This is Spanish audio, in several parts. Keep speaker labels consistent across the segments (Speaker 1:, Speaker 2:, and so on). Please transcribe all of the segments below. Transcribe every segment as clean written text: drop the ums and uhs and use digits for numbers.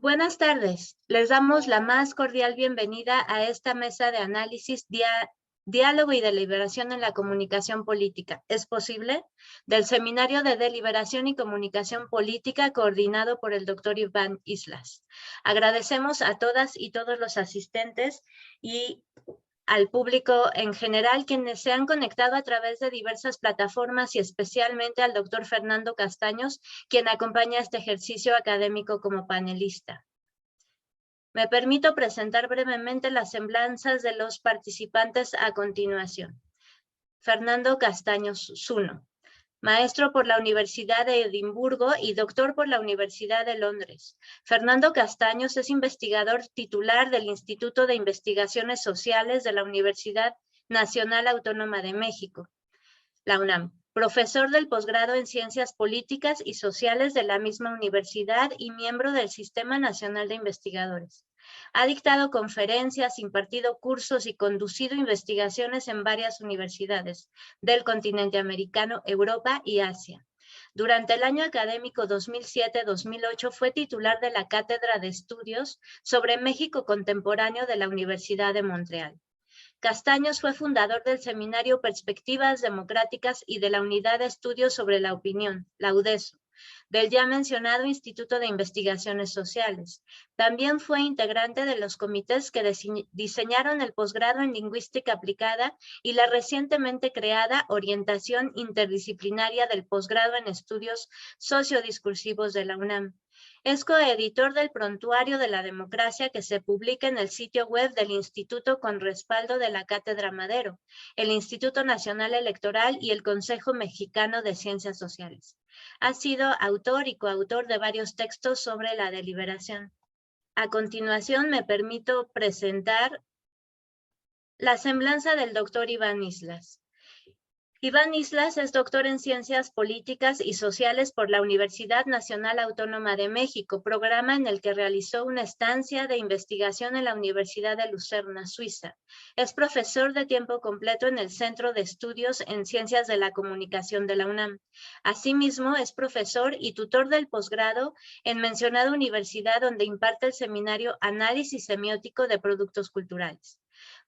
Speaker 1: Buenas tardes. Les damos la más cordial bienvenida a esta mesa de análisis, diálogo y deliberación en la comunicación política. ¿Es posible? Del Seminario de Deliberación y Comunicación Política coordinado por el doctor Iván Islas. Agradecemos a todas y todos los asistentes y al público en general, quienes se han conectado a través de diversas plataformas y especialmente al doctor Fernando Castaños, quien acompaña este ejercicio académico como panelista. Me permito presentar brevemente las semblanzas de los participantes a continuación. Fernando Castaños Zuno, maestro por la Universidad de Edimburgo y doctor por la Universidad de Londres. Fernando Castaños es investigador titular del Instituto de Investigaciones Sociales de la Universidad Nacional Autónoma de México, la UNAM. Profesor del posgrado en Ciencias Políticas y Sociales de la misma universidad y miembro del Sistema Nacional de Investigadores. Ha dictado conferencias, impartido cursos y conducido investigaciones en varias universidades del continente americano, Europa y Asia. Durante el año académico 2007-2008 fue titular de la Cátedra de Estudios sobre México Contemporáneo de la Universidad de Montreal. Castaños fue fundador del Seminario Perspectivas Democráticas y de la Unidad de Estudios sobre la Opinión, la UDESO, del ya mencionado Instituto de Investigaciones Sociales. También fue integrante de los comités que diseñaron el posgrado en Lingüística Aplicada y la recientemente creada Orientación Interdisciplinaria del Posgrado en Estudios Sociodiscursivos de la UNAM. Es coeditor del Prontuario de la Democracia que se publica en el sitio web del Instituto con respaldo de la Cátedra Madero, el Instituto Nacional Electoral y el Consejo Mexicano de Ciencias Sociales. Ha sido autor y coautor de varios textos sobre la deliberación. A continuación me permito presentar la semblanza del doctor Iván Islas. Iván Islas es doctor en Ciencias Políticas y Sociales por la Universidad Nacional Autónoma de México, programa en el que realizó una estancia de investigación en la Universidad de Lucerna, Suiza. Es profesor de tiempo completo en el Centro de Estudios en Ciencias de la Comunicación de la UNAM. Asimismo, es profesor y tutor del posgrado en mencionada universidad donde imparte el seminario Análisis Semiótico de Productos Culturales.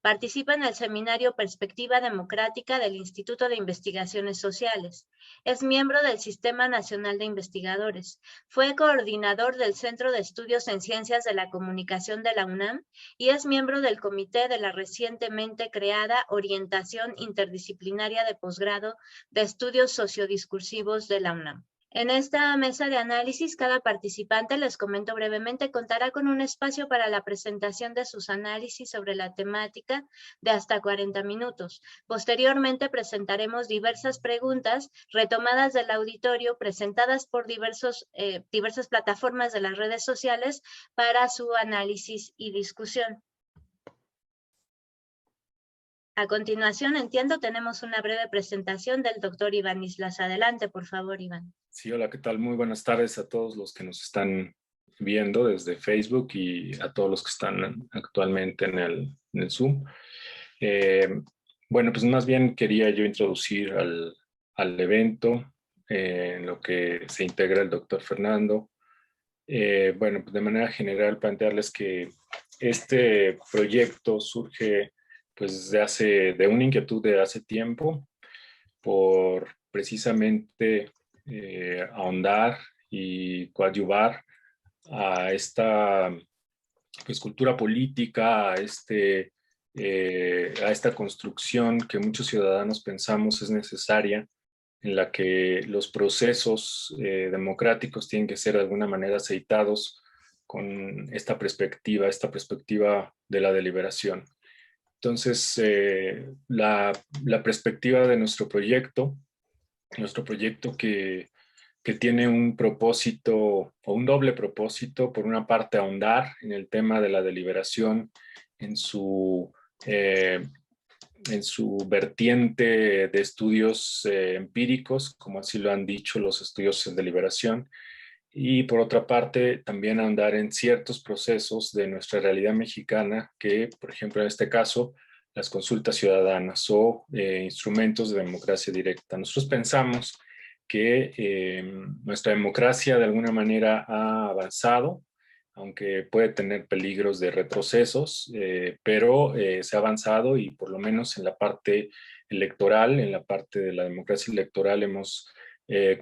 Speaker 1: Participa en el seminario Perspectiva Democrática del Instituto de Investigaciones Sociales. Es miembro del Sistema Nacional de Investigadores. Fue coordinador del Centro de Estudios en Ciencias de la Comunicación de la UNAM y es miembro del comité de la recientemente creada Orientación Interdisciplinaria de Posgrado de Estudios Sociodiscursivos de la UNAM. En esta mesa de análisis, cada participante, les comento brevemente, contará con un espacio para la presentación de sus análisis sobre la temática de hasta 40 minutos. Posteriormente presentaremos diversas preguntas retomadas del auditorio, presentadas por diversas plataformas de las redes sociales para su análisis y discusión. A continuación, entiendo, tenemos una breve presentación del doctor Iván Islas. Adelante, por favor, Iván.
Speaker 2: Sí, hola, ¿qué tal? Muy buenas tardes a todos los que nos están viendo desde Facebook y a todos los que están actualmente en el Zoom. Bueno, pues más bien quería yo introducir al evento en lo que se integra el doctor Fernando. Bueno, pues de manera general plantearles que este proyecto surge pues de una inquietud de hace tiempo por precisamente ahondar y coadyuvar a esta pues, cultura política, a esta construcción que muchos ciudadanos pensamos es necesaria, en la que los procesos democráticos tienen que ser de alguna manera aceitados con esta perspectiva de la deliberación. Entonces, la perspectiva de nuestro proyecto que tiene un propósito o un doble propósito, por una parte ahondar en el tema de la deliberación en su vertiente de estudios empíricos, como así lo han dicho los estudios en deliberación, y por otra parte también ahondar en ciertos procesos de nuestra realidad mexicana que, por ejemplo, en este caso, las consultas ciudadanas o instrumentos de democracia directa. Nosotros pensamos que nuestra democracia de alguna manera ha avanzado, aunque puede tener peligros de retrocesos, pero se ha avanzado y por lo menos en la parte electoral, en la parte de la democracia electoral hemos se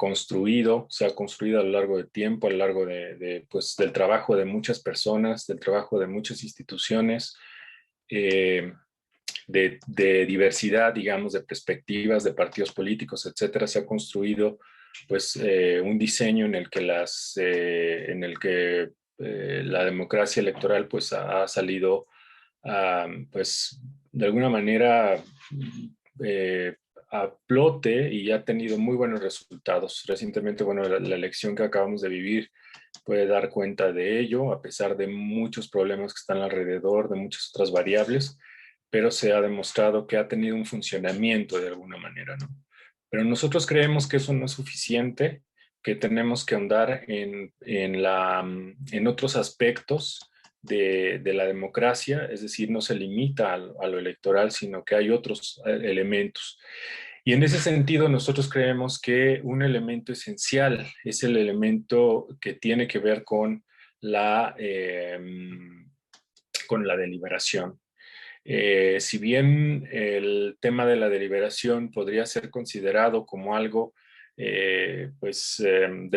Speaker 2: ha construido a lo largo del tiempo, a lo largo pues, del trabajo de muchas personas, del trabajo de muchas instituciones, de diversidad, digamos, de perspectivas, de partidos políticos, etcétera. Se ha construido pues un diseño en el que la democracia electoral pues ha salido pues de alguna manera a flote y ha tenido muy buenos resultados. Recientemente, bueno, la elección que acabamos de vivir puede dar cuenta de ello, a pesar de muchos problemas que están alrededor, de muchas otras variables, pero se ha demostrado que ha tenido un funcionamiento de alguna manera, ¿no? Pero nosotros creemos que eso no es suficiente, que tenemos que ahondar en otros aspectos de la democracia, es decir, no se limita a lo electoral, sino que hay otros elementos. Y en ese sentido, nosotros creemos que un elemento esencial es el elemento que tiene que ver con la deliberación. Si bien el tema de la deliberación podría ser considerado como algo de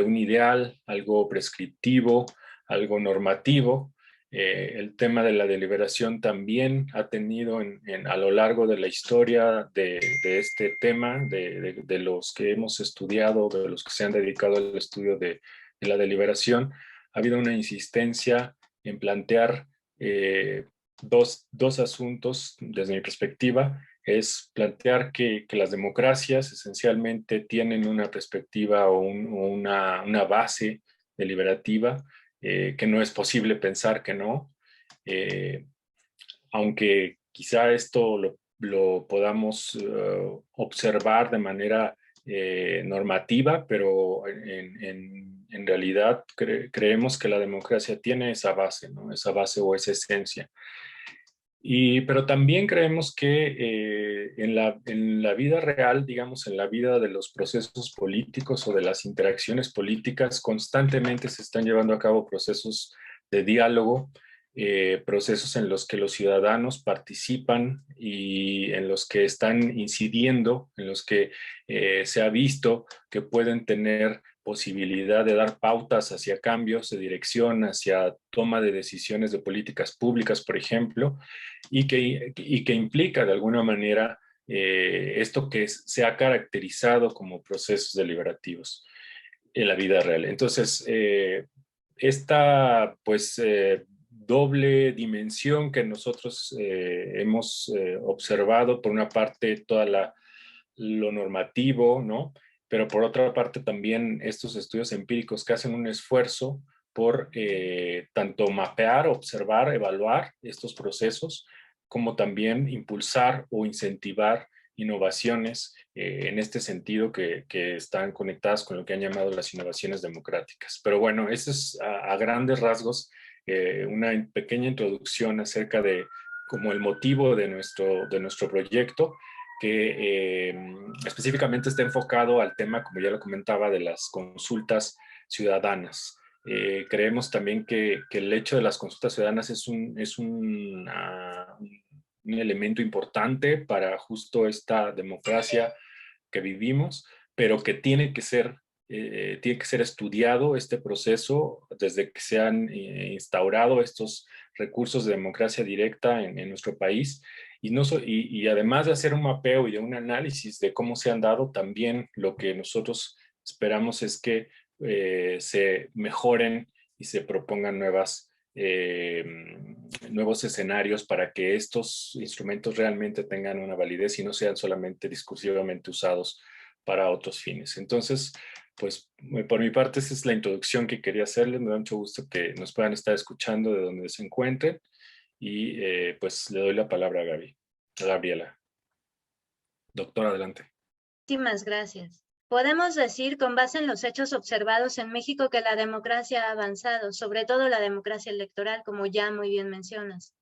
Speaker 2: un ideal, algo prescriptivo, algo normativo, el tema de la deliberación también ha tenido a lo largo de la historia de este tema, de los que hemos estudiado, de los que se han dedicado al estudio de la deliberación, ha habido una insistencia en plantear dos asuntos desde mi perspectiva. Es plantear que las democracias esencialmente tienen una perspectiva o una base deliberativa, que no es posible pensar que no, aunque quizá esto lo podamos observar de manera normativa, pero en realidad creemos que la democracia tiene esa base, ¿no? Esa base o esa esencia. Pero también creemos que en la vida real, digamos, en la vida de los procesos políticos o de las interacciones políticas, constantemente se están llevando a cabo procesos de diálogo, procesos en los que los ciudadanos participan y en los que están incidiendo, en los que se ha visto que pueden tener posibilidad de dar pautas hacia cambios de dirección, hacia toma de decisiones de políticas públicas, por ejemplo, y que implica de alguna manera esto que se ha caracterizado como procesos deliberativos en la vida real. Entonces, esta doble dimensión que nosotros hemos observado, por una parte lo normativo, ¿no? Pero por otra parte también estos estudios empíricos que hacen un esfuerzo por tanto mapear, observar, evaluar estos procesos, como también impulsar o incentivar innovaciones en este sentido que están conectadas con lo que han llamado las innovaciones democráticas. Pero bueno, eso es a grandes rasgos una pequeña introducción acerca de como el motivo de nuestro proyecto, que específicamente está enfocado al tema, como ya lo comentaba, de las consultas ciudadanas. Creemos también que el hecho de las consultas ciudadanas es un elemento importante para justo esta democracia que vivimos, pero que tiene que ser estudiado este proceso desde que se han instaurado estos recursos de democracia directa en nuestro país. Y además de hacer un mapeo y de un análisis de cómo se han dado, también lo que nosotros esperamos es que se mejoren y se propongan nuevos escenarios para que estos instrumentos realmente tengan una validez y no sean solamente discursivamente usados para otros fines. Entonces, pues por mi parte esa es la introducción que quería hacerles. Me da mucho gusto que nos puedan estar escuchando de donde se encuentren y pues le doy la palabra a Gabriela. Doctora, adelante.
Speaker 1: Muchísimas gracias. Podemos decir, con base en los hechos observados en México, que la democracia ha avanzado, sobre todo la democracia electoral, como ya muy bien mencionas.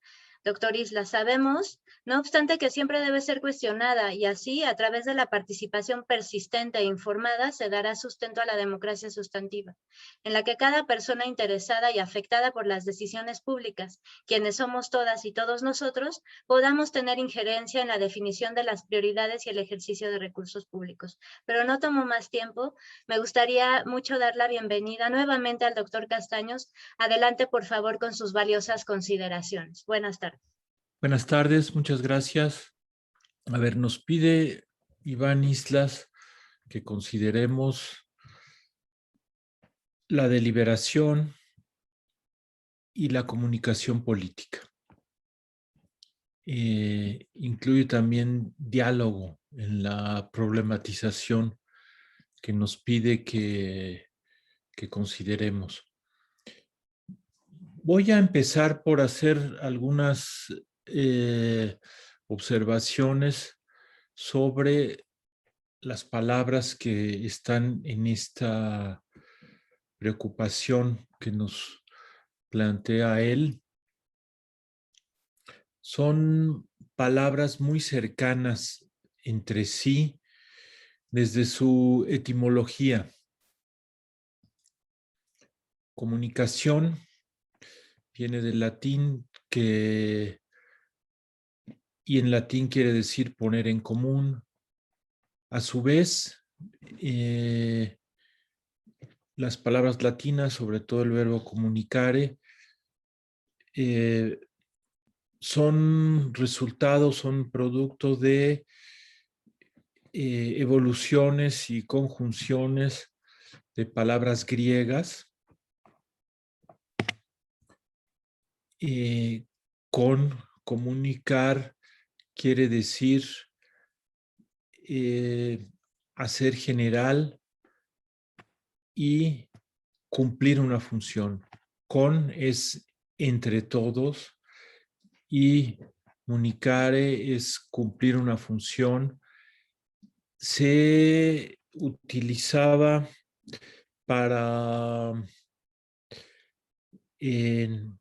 Speaker 1: Doctor Isla, sabemos, no obstante, que siempre debe ser cuestionada y así, a través de la participación persistente e informada, se dará sustento a la democracia sustantiva, en la que cada persona interesada y afectada por las decisiones públicas, quienes somos todas y todos nosotros, podamos tener injerencia en la definición de las prioridades y el ejercicio de recursos públicos. Pero no tomo más tiempo. Me gustaría mucho dar la bienvenida nuevamente al doctor Castaños. Adelante, por favor, con sus valiosas consideraciones. Buenas tardes.
Speaker 3: Buenas tardes, muchas gracias. A ver, nos pide Iván Islas que consideremos la deliberación y la comunicación política. Incluye también diálogo en la problematización que nos pide que consideremos. Voy a empezar por hacer algunas observaciones sobre las palabras que están en esta preocupación que nos plantea él. Son palabras muy cercanas entre sí desde su etimología. Comunicación viene del latín y en latín quiere decir poner en común. A su vez, las palabras latinas, sobre todo el verbo comunicare, son producto de evoluciones y conjunciones de palabras griegas con comunicar quiere decir hacer general y cumplir una función. Con es entre todos y comunicare es cumplir una función. Se utilizaba para, en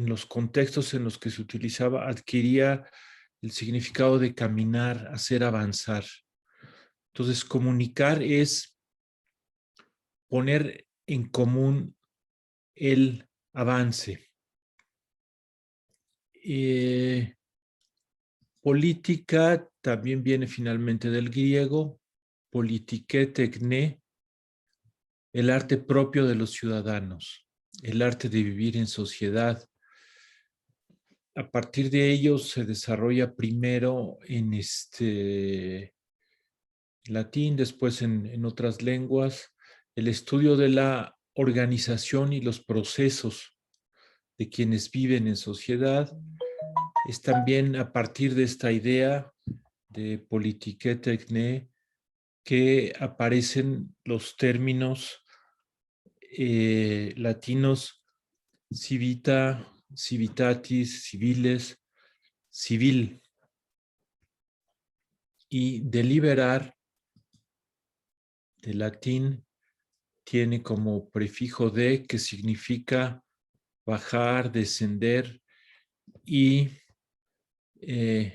Speaker 3: los contextos en los que se utilizaba, adquiría el significado de caminar, hacer avanzar. Entonces, comunicar es poner en común el avance. Política también viene finalmente del griego, politiké tekné, el arte propio de los ciudadanos, el arte de vivir en sociedad. A partir de ello se desarrolla primero en latín, después en otras lenguas, el estudio de la organización y los procesos de quienes viven en sociedad. Es también a partir de esta idea de politiké tekné que aparecen los términos latinos civita, civitatis, civiles, civil, y deliberar de latín tiene como prefijo de, que significa bajar, descender, y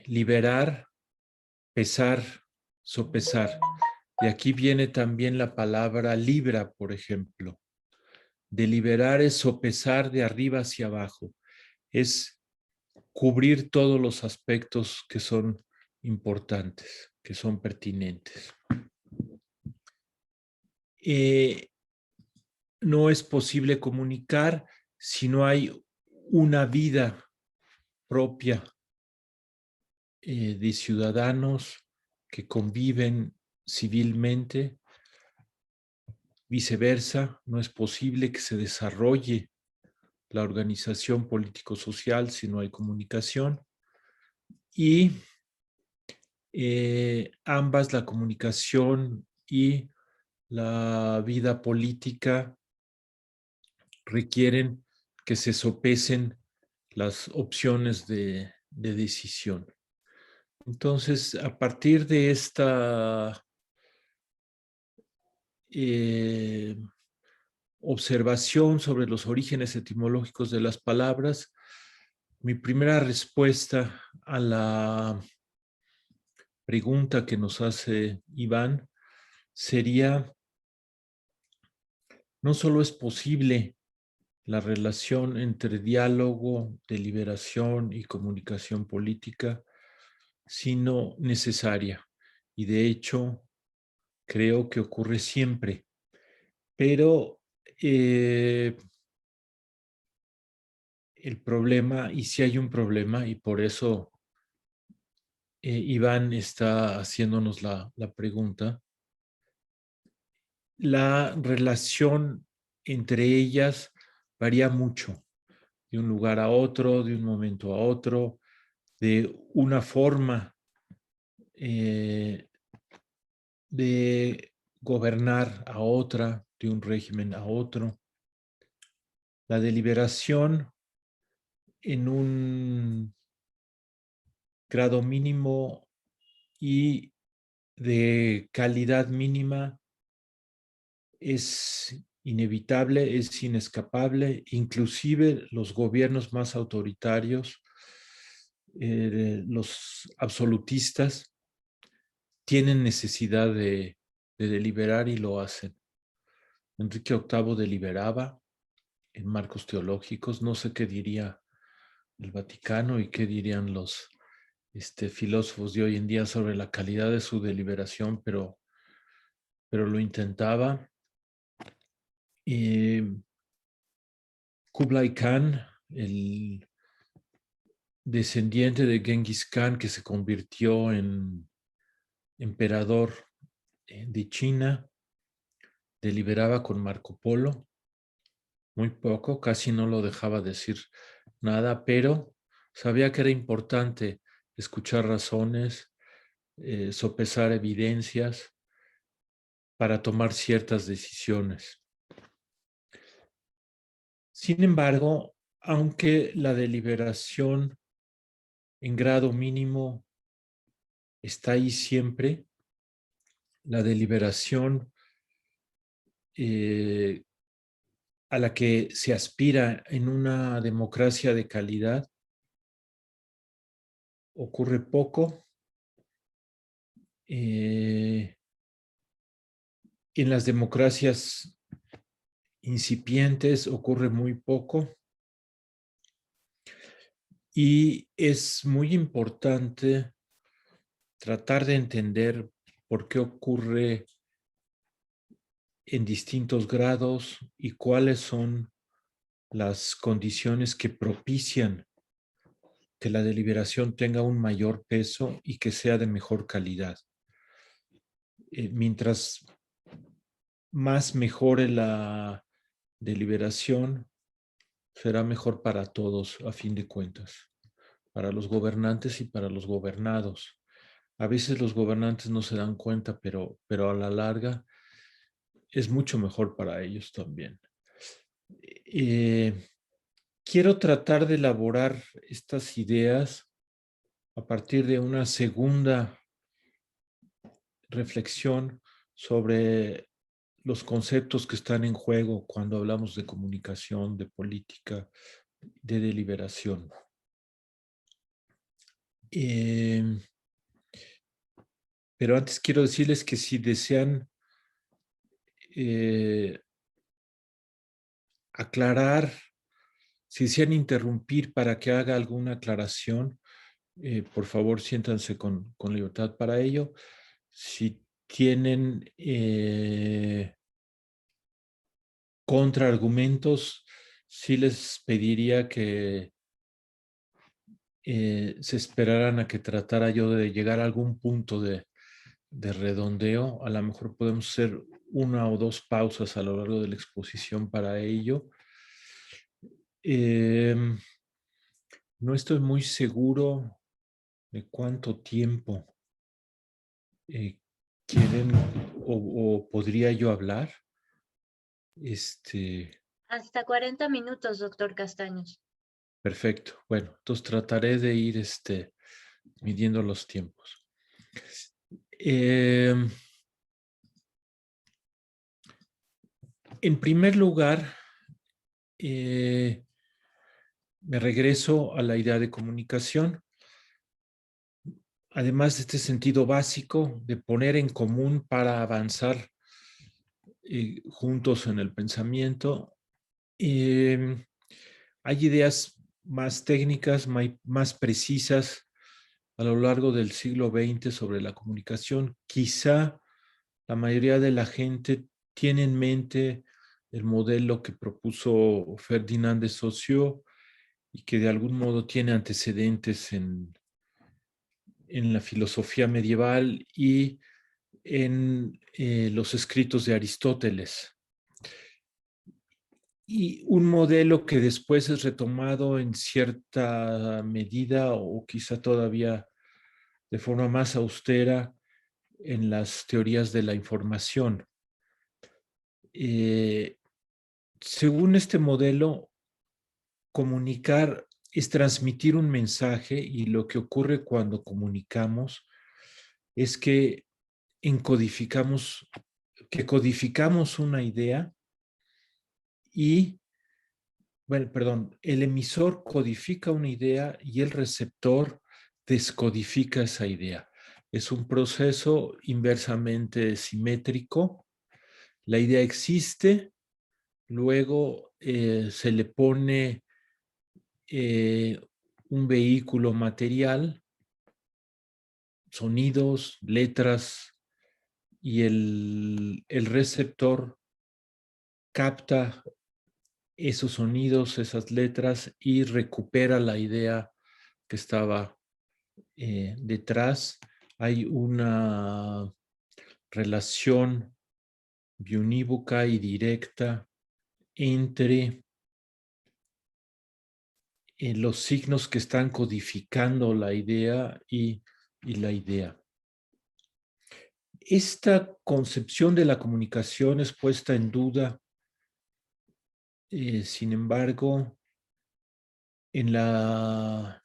Speaker 3: liberar, pesar, sopesar. De aquí viene también la palabra libra, por ejemplo. Deliberar es sopesar de arriba hacia abajo, es cubrir todos los aspectos que son importantes, que son pertinentes. No es posible comunicar si no hay una vida propia de ciudadanos que conviven civilmente. Viceversa, no es posible que se desarrolle la organización político-social si no hay comunicación. Y ambas, la comunicación y la vida política, requieren que se sopesen las opciones de decisión. Entonces, a partir de esta observación sobre los orígenes etimológicos de las palabras, Mi primera respuesta a la pregunta que nos hace Iván sería, no solo es posible la relación entre diálogo, deliberación y comunicación política, sino necesaria. Y de hecho, creo que ocurre siempre. Pero el problema, y si hay un problema, y por eso Iván está haciéndonos la pregunta, la relación entre ellas varía mucho, de un lugar a otro, de un momento a otro, de una forma de gobernar a otra, de un régimen a otro. La deliberación en un grado mínimo y de calidad mínima es inevitable, es inescapable. Inclusive los gobiernos más autoritarios, los absolutistas, tienen necesidad de deliberar y lo hacen. Enrique VIII deliberaba en marcos teológicos. No sé qué diría el Vaticano y qué dirían los filósofos de hoy en día sobre la calidad de su deliberación, pero lo intentaba. Kublai Khan, el descendiente de Genghis Khan, que se convirtió en emperador de China, deliberaba con Marco Polo, muy poco, casi no lo dejaba decir nada, pero sabía que era importante escuchar razones, sopesar evidencias para tomar ciertas decisiones. Sin embargo, aunque la deliberación en grado mínimo está ahí siempre, la deliberación a la que se aspira en una democracia de calidad ocurre poco. En las democracias incipientes ocurre muy poco. Y es muy importante tratar de entender por qué ocurre en distintos grados y cuáles son las condiciones que propician que la deliberación tenga un mayor peso y que sea de mejor calidad. Mientras más mejore la deliberación, será mejor para todos, a fin de cuentas, para los gobernantes y para los gobernados. A veces los gobernantes no se dan cuenta, pero a la larga es mucho mejor para ellos también. Quiero tratar de elaborar estas ideas a partir de una segunda reflexión sobre los conceptos que están en juego cuando hablamos de comunicación, de política, de deliberación. Pero antes quiero decirles que si desean aclarar, si desean interrumpir para que haga alguna aclaración, por favor siéntanse con libertad para ello. Si tienen contraargumentos, sí les pediría que se esperaran a que tratara yo de llegar a algún punto de redondeo. A lo mejor podemos hacer una o dos pausas a lo largo de la exposición para ello. No estoy muy seguro de cuánto tiempo quieren o podría yo hablar.
Speaker 1: Hasta 40 minutos, doctor Castaños.
Speaker 3: Perfecto. Bueno, entonces trataré de ir midiendo los tiempos. En primer lugar, me regreso a la idea de comunicación. Además de este sentido básico de poner en común para avanzar juntos en el pensamiento, hay ideas más técnicas, más precisas a lo largo del siglo XX sobre la comunicación. Quizá la mayoría de la gente tiene en mente el modelo que propuso Ferdinand de Saussure y que de algún modo tiene antecedentes en la filosofía medieval y en los escritos de Aristóteles. Y un modelo que después es retomado en cierta medida o quizá todavía de forma más austera en las teorías de la información. Según este modelo, comunicar es transmitir un mensaje y lo que ocurre cuando comunicamos es que codificamos una idea y, bueno, perdón, el emisor codifica una idea y el receptor descodifica esa idea. Es un proceso inversamente simétrico. La idea existe, luego se le pone un vehículo material, sonidos, letras, y el receptor capta esos sonidos, esas letras y recupera la idea que estaba detrás. Hay una relación biunívoca y directa entre los signos que están codificando la idea y la idea. Esta concepción de la comunicación es puesta en duda, sin embargo, en las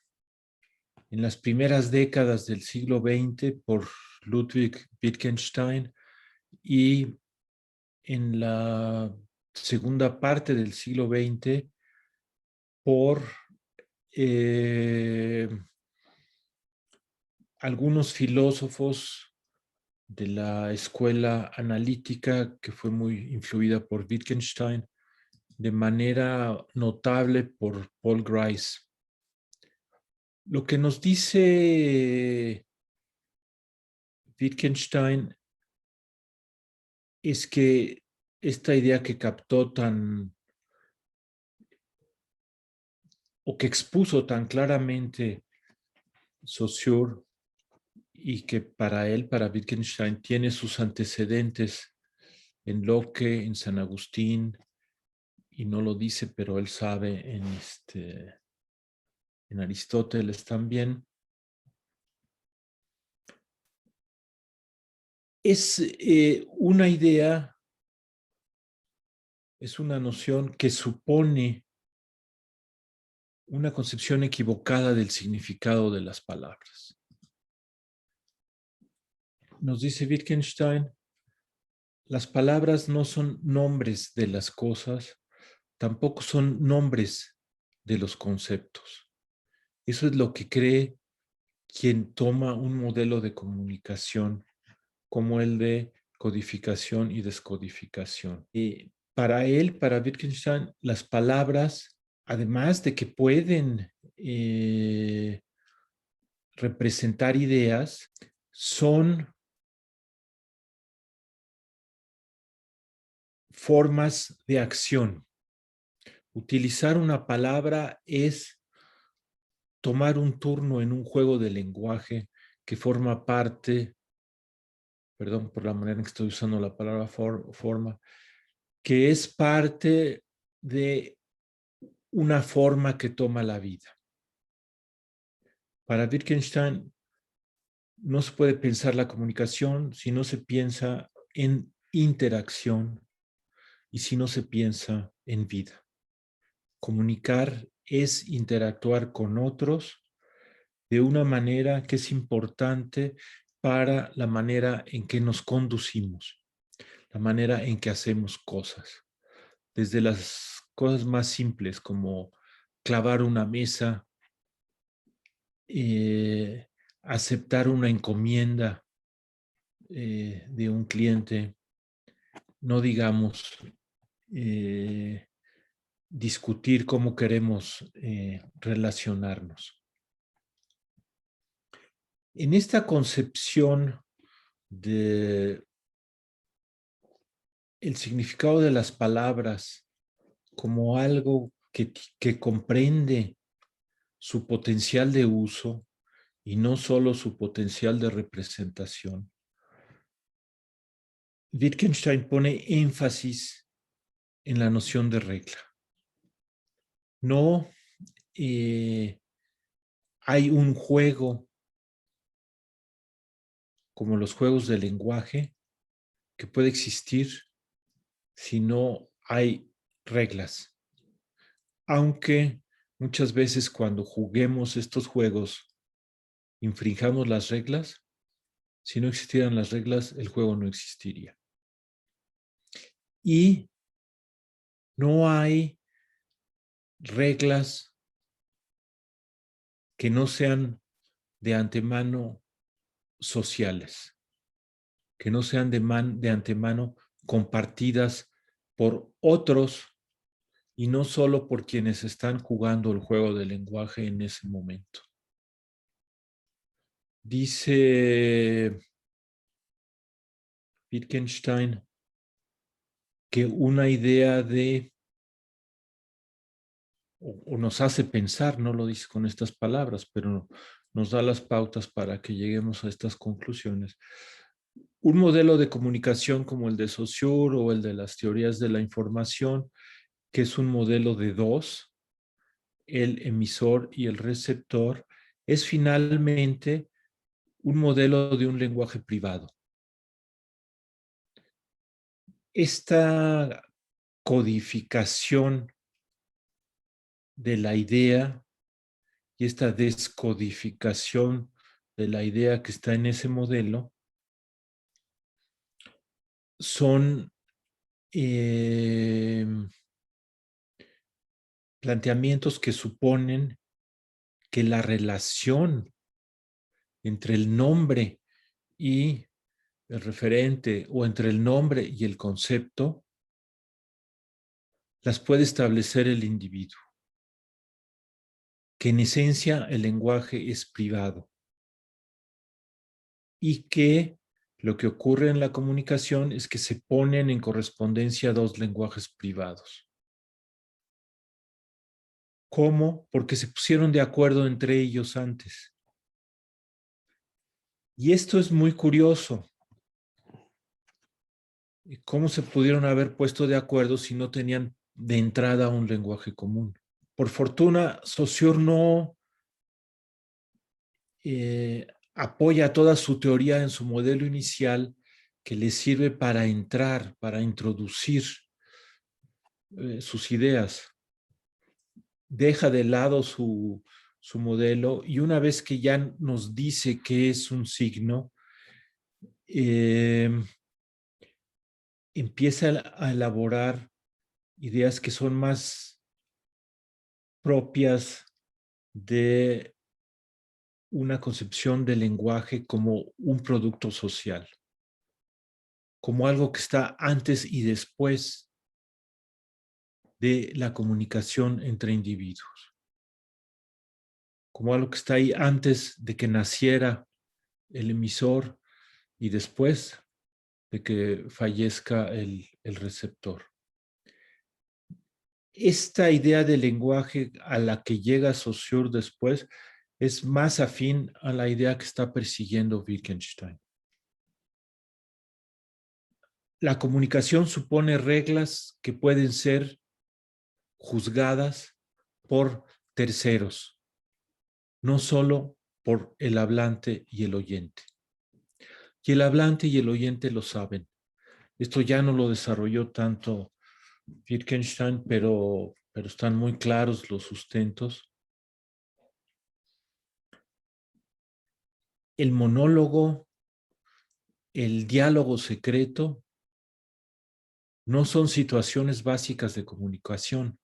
Speaker 3: primeras décadas del siglo XX por Ludwig Wittgenstein y en la segunda parte del siglo XX por algunos filósofos de la escuela analítica que fue muy influida por Wittgenstein, de manera notable por Paul Grice. Lo que nos dice Wittgenstein es que esta idea que captó o que expuso tan claramente Saussure y que para Wittgenstein, tiene sus antecedentes en Locke, en San Agustín, y no lo dice, pero él sabe en Aristóteles también. Es una idea, es una noción que supone una concepción equivocada del significado de las palabras. Nos dice Wittgenstein, las palabras no son nombres de las cosas, tampoco son nombres de los conceptos. Eso es lo que cree quien toma un modelo de comunicación como el de codificación y descodificación. Para Wittgenstein, las palabras, además de que pueden representar ideas, son formas de acción. Utilizar una palabra es tomar un turno en un juego de lenguaje que forma parte, perdón por la manera en que estoy usando la palabra forma, que es parte de una forma que toma la vida. Para Wittgenstein no se puede pensar la comunicación si no se piensa en interacción y si no se piensa en vida. Comunicar es interactuar con otros de una manera que es importante para la manera en que nos conducimos, la manera en que hacemos cosas. Desde las cosas más simples como clavar una mesa, aceptar una encomienda de un cliente, no digamos discutir cómo queremos relacionarnos. En esta concepción de el significado de las palabras como algo que comprende su potencial de uso y no solo su potencial de representación, Wittgenstein pone énfasis en la noción de regla. No hay un juego como los juegos de lenguaje que puede existir si no hay reglas. Aunque muchas veces cuando juguemos estos juegos infringamos las reglas, si no existieran las reglas, el juego no existiría. Y no hay reglas que no sean de antemano sociales, que no sean de antemano compartidas por otros y no solo por quienes están jugando el juego del lenguaje en ese momento. Dice Wittgenstein que una idea o nos hace pensar, no lo dice con estas palabras, pero nos da las pautas para que lleguemos a estas conclusiones. Un modelo de comunicación como el de Saussure o el de las teorías de la información, que es un modelo de dos, el emisor y el receptor, es finalmente un modelo de un lenguaje privado. Esta codificación de la idea y esta descodificación de la idea que está en ese modelo son planteamientos que suponen que la relación entre el nombre y el referente o entre el nombre y el concepto las puede establecer el individuo, que en esencia el lenguaje es privado y que lo que ocurre en la comunicación es que se ponen en correspondencia dos lenguajes privados. ¿Cómo? Porque se pusieron de acuerdo entre ellos antes. Y esto es muy curioso. ¿Cómo se pudieron haber puesto de acuerdo si no tenían de entrada un lenguaje común? Por fortuna, Saussure no apoya toda su teoría en su modelo inicial que le sirve para entrar, para introducir sus ideas. Deja de lado su modelo y una vez que ya nos dice qué es un signo, empieza a elaborar ideas que son más propias de una concepción del lenguaje como un producto social, como algo que está antes y después de la comunicación entre individuos, como algo que está ahí antes de que naciera el emisor y después de que fallezca el receptor. Esta idea de lenguaje a la que llega Saussure después es más afín a la idea que está persiguiendo Wittgenstein. La comunicación supone reglas que pueden ser juzgadas por terceros, no solo por el hablante y el oyente. Y el hablante y el oyente lo saben. Esto ya no lo desarrolló tanto Wittgenstein, pero están muy claros los sustentos. El monólogo, el diálogo secreto, no son situaciones básicas de comunicación,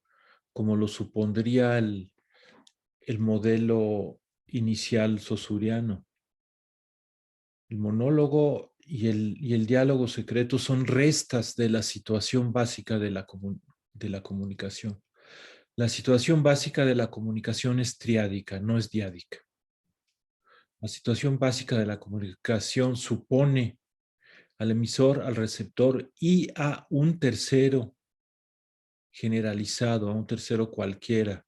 Speaker 3: como lo supondría el modelo inicial saussuriano. El monólogo y el diálogo secreto son restas de la situación básica de la comunicación. La situación básica de la comunicación es triádica, no es diádica. La situación básica de la comunicación supone al emisor, al receptor y a un tercero generalizado, a un tercero cualquiera,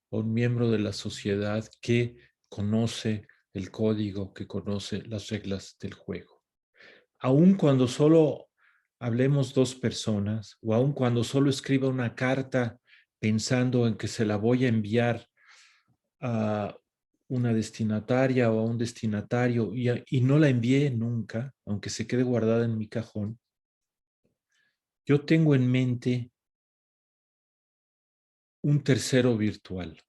Speaker 3: a un miembro de la sociedad que conoce el código, que conoce las reglas del juego. Aun cuando solo hablemos dos personas, o aun cuando solo escriba una carta pensando en que se la voy a enviar a una destinataria o a un destinatario y no la envié nunca, aunque se quede guardada en mi cajón, yo tengo en mente un tercero virtual,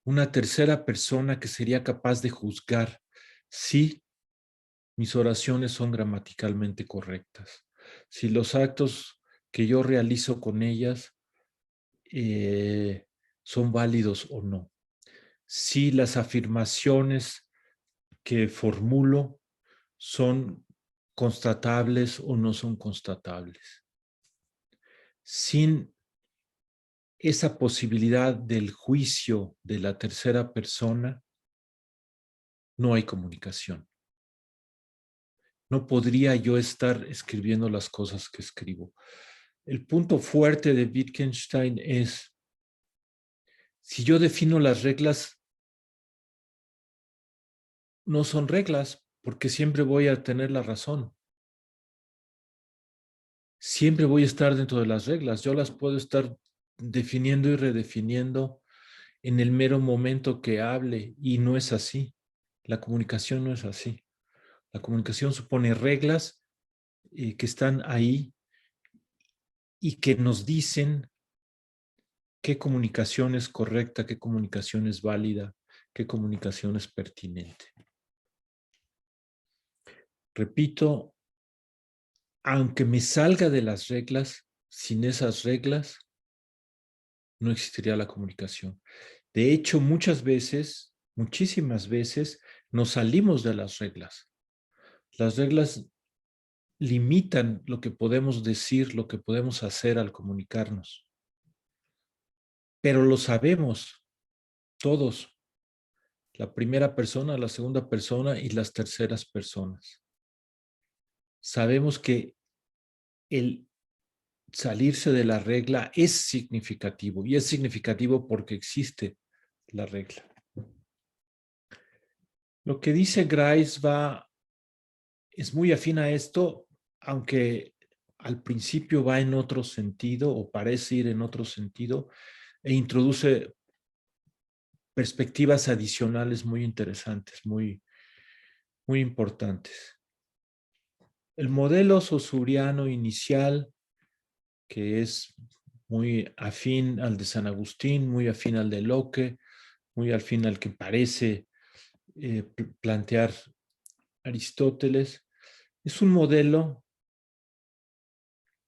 Speaker 3: una tercera persona que sería capaz de juzgar si mis oraciones son gramaticalmente correctas, si los actos que yo realizo con ellas son válidos o no, si las afirmaciones que formulo son constatables o no son constatables. Sin esa posibilidad del juicio de la tercera persona, no hay comunicación. No podría yo estar escribiendo las cosas que escribo. El punto fuerte de Wittgenstein es, si yo defino las reglas, no son reglas, porque siempre voy a tener la razón. Siempre voy a estar dentro de las reglas. Yo las puedo estar definiendo y redefiniendo en el mero momento que hable, y no es así. La comunicación no es así. La comunicación supone reglas que están ahí y que nos dicen qué comunicación es correcta, qué comunicación es válida, qué comunicación es pertinente. Repito, aunque me salga de las reglas, sin esas reglas no existiría la comunicación. De hecho, muchas veces, muchísimas veces, nos salimos de las reglas. Las reglas limitan lo que podemos decir, lo que podemos hacer al comunicarnos. Pero lo sabemos todos, la primera persona, la segunda persona y las terceras personas. Sabemos que el salirse de la regla es significativo, y es significativo porque existe la regla. Lo que dice Grice es muy afín a esto, aunque al principio va en otro sentido o parece ir en otro sentido, e introduce perspectivas adicionales muy interesantes, muy importantes. El modelo saussuriano inicial, que es muy afín al de San Agustín, muy afín al de Locke, muy afín al que parece plantear Aristóteles, es un modelo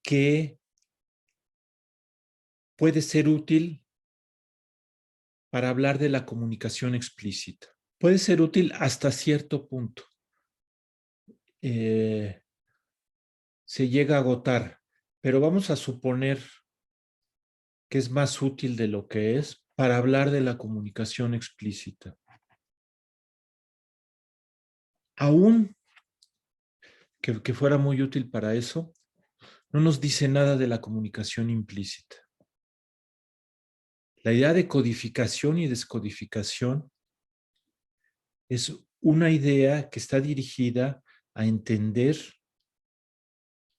Speaker 3: que puede ser útil para hablar de la comunicación explícita. Puede ser útil hasta cierto punto. Se llega a agotar, pero vamos a suponer que es más útil de lo que es para hablar de la comunicación explícita. Aún que fuera muy útil para eso, no nos dice nada de la comunicación implícita. La idea de codificación y descodificación es una idea que está dirigida a entender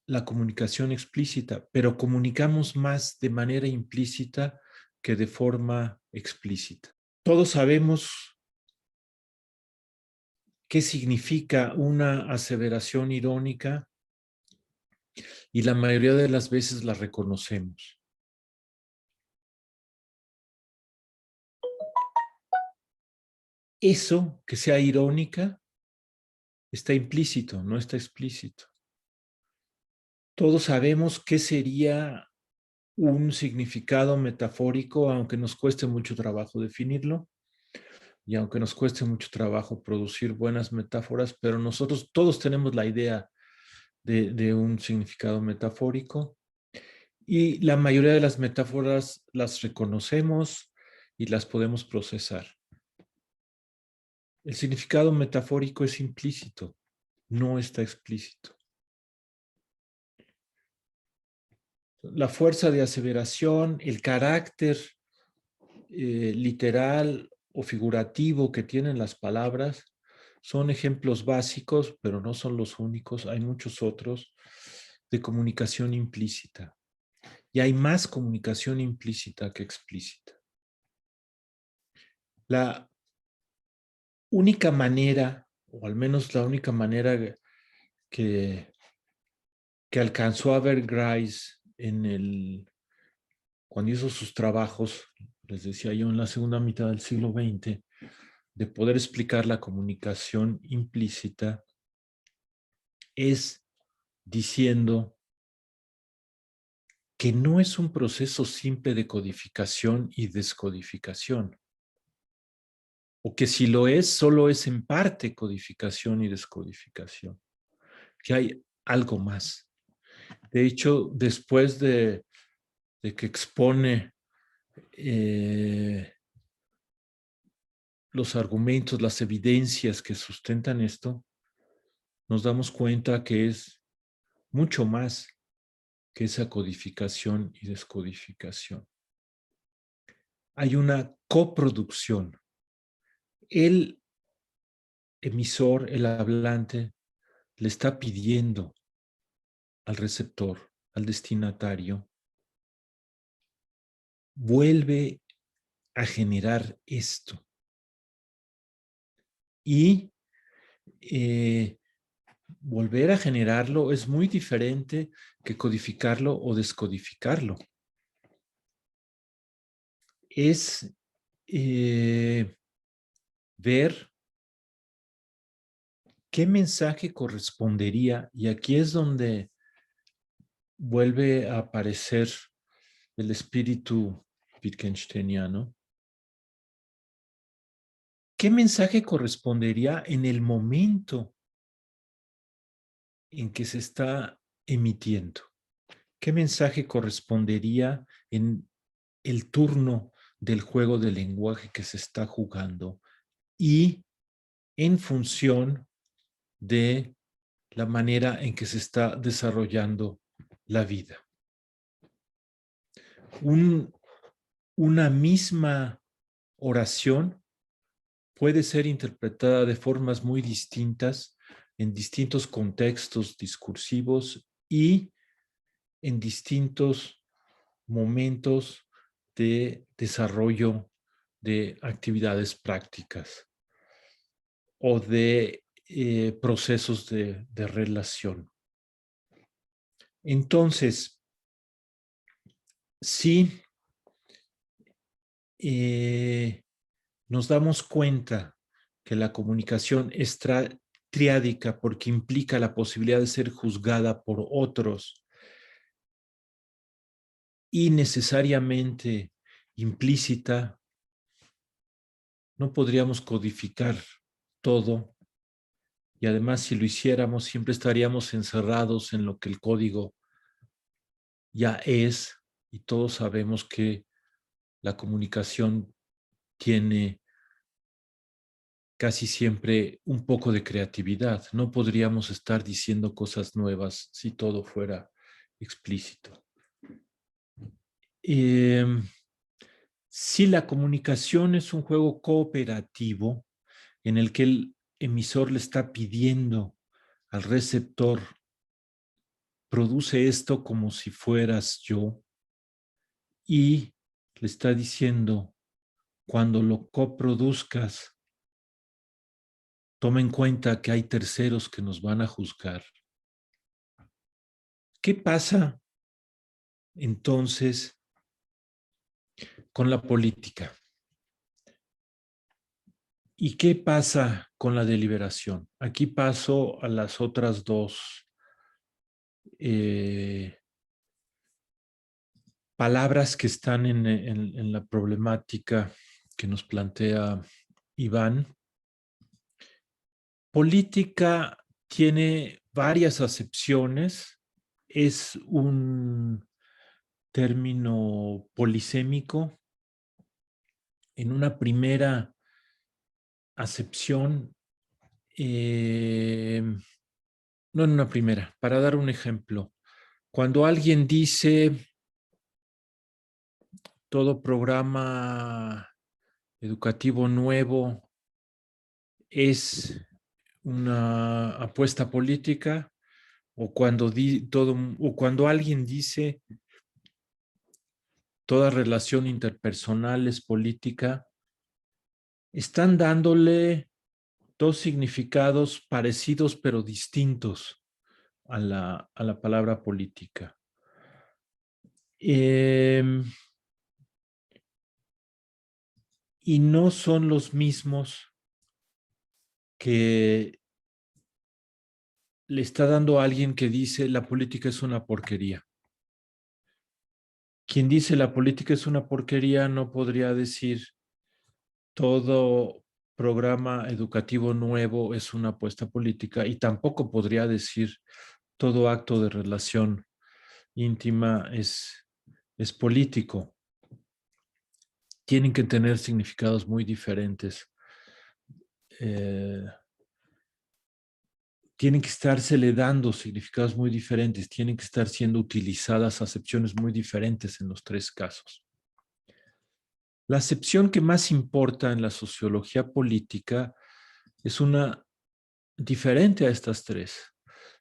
Speaker 3: la comunicación explícita, pero comunicamos más de manera implícita que de forma explícita. Todos sabemos qué significa una aseveración irónica y la mayoría de las veces la reconocemos. Eso, que sea irónica, está implícito, no está explícito. Todos sabemos qué sería un significado metafórico, aunque nos cueste mucho trabajo definirlo y aunque nos cueste mucho trabajo producir buenas metáforas, pero nosotros todos tenemos la idea de un significado metafórico y la mayoría de las metáforas las reconocemos y las podemos procesar. El significado metafórico es implícito, no está explícito. La fuerza de aseveración, el carácter literal o figurativo que tienen las palabras son ejemplos básicos, pero no son los únicos. Hay muchos otros de comunicación implícita. Y hay más comunicación implícita que explícita. La única manera, o al menos la única manera que alcanzó a ver Grice cuando hizo sus trabajos, les decía yo, en la segunda mitad del siglo XX, de poder explicar la comunicación implícita, es diciendo que no es un proceso simple de codificación y descodificación, o que si lo es, solo es en parte codificación y descodificación, que hay algo más. De hecho, después de que expone los argumentos, las evidencias que sustentan esto, nos damos cuenta que es mucho más que esa codificación y descodificación. Hay una coproducción. El emisor, el hablante, le está pidiendo al receptor, al destinatario, vuelve a generar esto. Y volver a generarlo es muy diferente que codificarlo o descodificarlo. Es ver qué mensaje correspondería, y aquí es donde vuelve a aparecer el espíritu wittgensteiniano. ¿Qué mensaje correspondería en el momento en que se está emitiendo? ¿Qué mensaje correspondería en el turno del juego de lenguaje que se está jugando y en función de la manera en que se está desarrollando la vida? Una misma oración puede ser interpretada de formas muy distintas en distintos contextos discursivos y en distintos momentos de desarrollo de actividades prácticas o de procesos de relación. Entonces, sí, nos damos cuenta que la comunicación es triádica porque implica la posibilidad de ser juzgada por otros y necesariamente implícita. No podríamos codificar todo y además si lo hiciéramos siempre estaríamos encerrados en lo que el código ya es, y todos sabemos que la comunicación tiene casi siempre un poco de creatividad. No podríamos estar diciendo cosas nuevas si todo fuera explícito. Si la comunicación es un juego cooperativo en el que el emisor le está pidiendo al receptor, produce esto como si fueras yo, y le está diciendo, cuando lo coproduzcas, toma en cuenta que hay terceros que nos van a juzgar. ¿Qué pasa entonces con la política? ¿Y qué pasa con la deliberación? Aquí paso a las otras dos palabras que están en la problemática que nos plantea Iván. Política tiene varias acepciones, es un término polisémico. En una primera acepción, no en una primera, para dar un ejemplo, cuando alguien dice todo programa educativo nuevo es una apuesta política, o cuando alguien dice toda relación interpersonal es política, están dándole dos significados parecidos pero distintos a la palabra política. Y no son los mismos que le está dando a alguien que dice la política es una porquería. Quien dice la política es una porquería no podría decir todo programa educativo nuevo es una apuesta política, y tampoco podría decir todo acto de relación íntima es político. Tienen que tener significados muy diferentes. Tienen que estársele dando significados muy diferentes, tienen que estar siendo utilizadas acepciones muy diferentes en los tres casos. La acepción que más importa en la sociología política es una diferente a estas tres.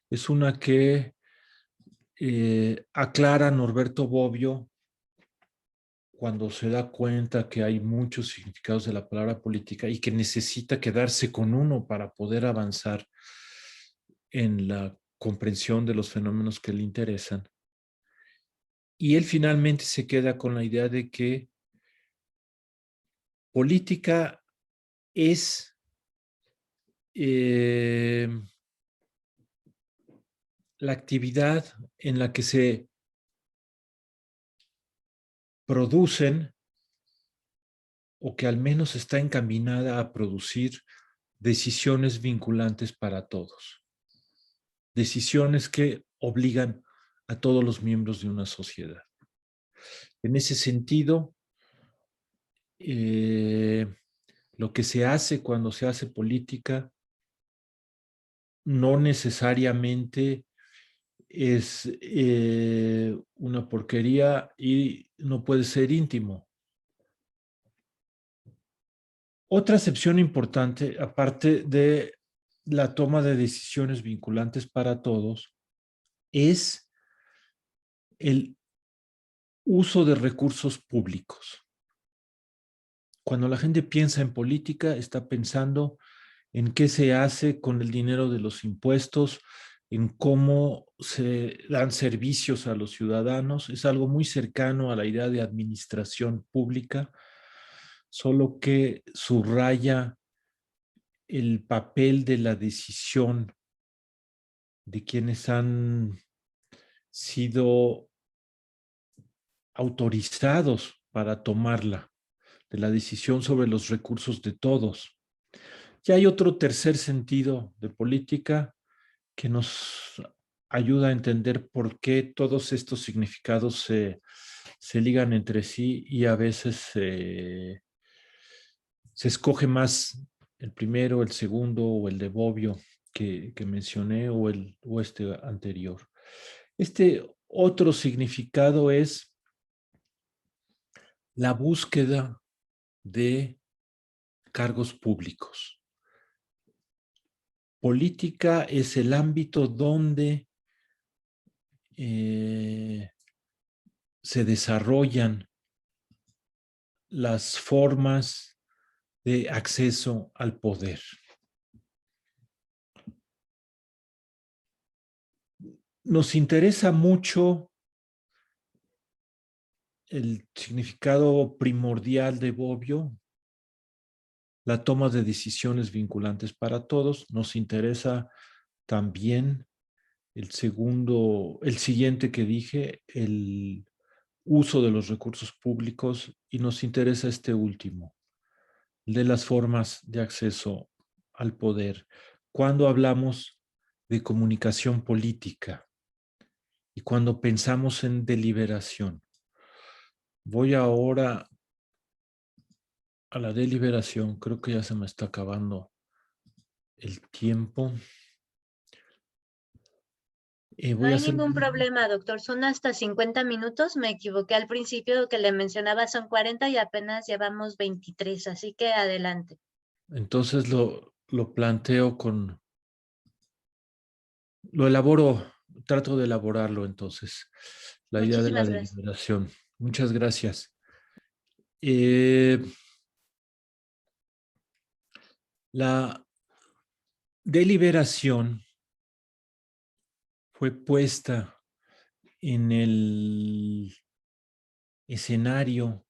Speaker 3: Es una que aclara Norberto Bobbio cuando se da cuenta que hay muchos significados de la palabra política y que necesita quedarse con uno para poder avanzar en la comprensión de los fenómenos que le interesan. Y él finalmente se queda con la idea de que política es la actividad en la que se producen, o que al menos está encaminada a producir, decisiones vinculantes para todos. Decisiones que obligan a todos los miembros de una sociedad. En ese sentido, lo que se hace cuando se hace política no necesariamente es una porquería y no puede ser íntimo. Otra acepción importante, aparte de la toma de decisiones vinculantes para todos, es el uso de recursos públicos. Cuando la gente piensa en política, está pensando en qué se hace con el dinero de los impuestos, en cómo se dan servicios a los ciudadanos. Es algo muy cercano a la idea de administración pública, solo que subraya el papel de la decisión de quienes han sido autorizados para tomarla, de la decisión sobre los recursos de todos. Y hay otro tercer sentido de política que nos ayuda a entender por qué todos estos significados se ligan entre sí, y a veces se escoge más el primero, el segundo o el de Bobbio que mencioné, o este anterior. Este otro significado es la búsqueda de cargos públicos. Política es el ámbito donde se desarrollan las formas de acceso al poder. Nos interesa mucho el significado primordial de Bobbio, la toma de decisiones vinculantes para todos. Nos interesa también el siguiente que dije, el uso de los recursos públicos y nos interesa este último, el de las formas de acceso al poder. Cuando hablamos de comunicación política y cuando pensamos en deliberación, voy ahora a la deliberación. Creo que ya se me está acabando el tiempo.
Speaker 1: No hay ningún problema, doctor. Son hasta 50 minutos. Me equivoqué al principio, que le mencionaba son 40 y apenas llevamos 23, así que adelante.
Speaker 3: Entonces lo planteo lo elaboro, trato de elaborarlo entonces, la idea de la
Speaker 1: Muchísimas gracias.
Speaker 3: deliberación. Muchas gracias. La deliberación fue puesta en el escenario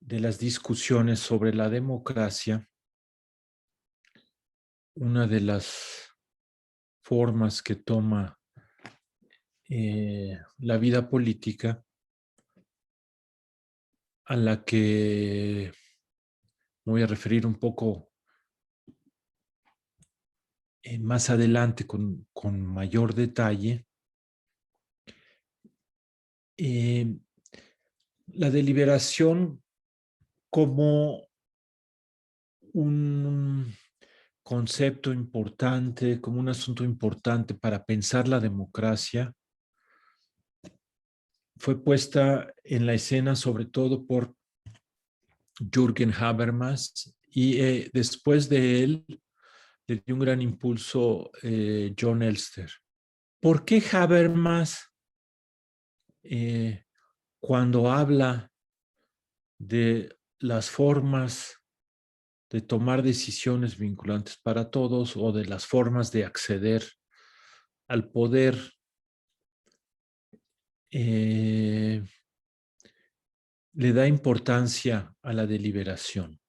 Speaker 3: de las discusiones sobre la democracia. Una de las formas que toma la vida política, a la que voy a referir un poco más adelante con mayor detalle. La deliberación como un concepto importante, como un asunto importante para pensar la democracia, fue puesta en la escena sobre todo por Jürgen Habermas y después de él le dio un gran impulso John Elster. ¿Por qué Habermas, cuando habla de las formas de tomar decisiones vinculantes para todos o de las formas de acceder al poder, le da importancia a la deliberación?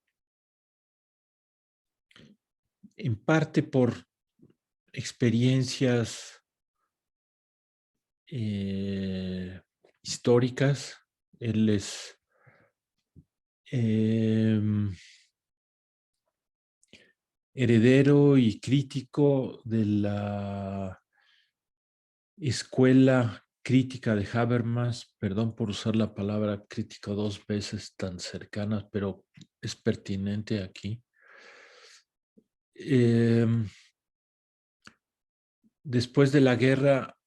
Speaker 3: En parte por experiencias históricas. Él es heredero y crítico de la escuela crítica de Habermas. Perdón por usar la palabra crítica 2 veces tan cercanas, pero es pertinente aquí. Después de la guerra,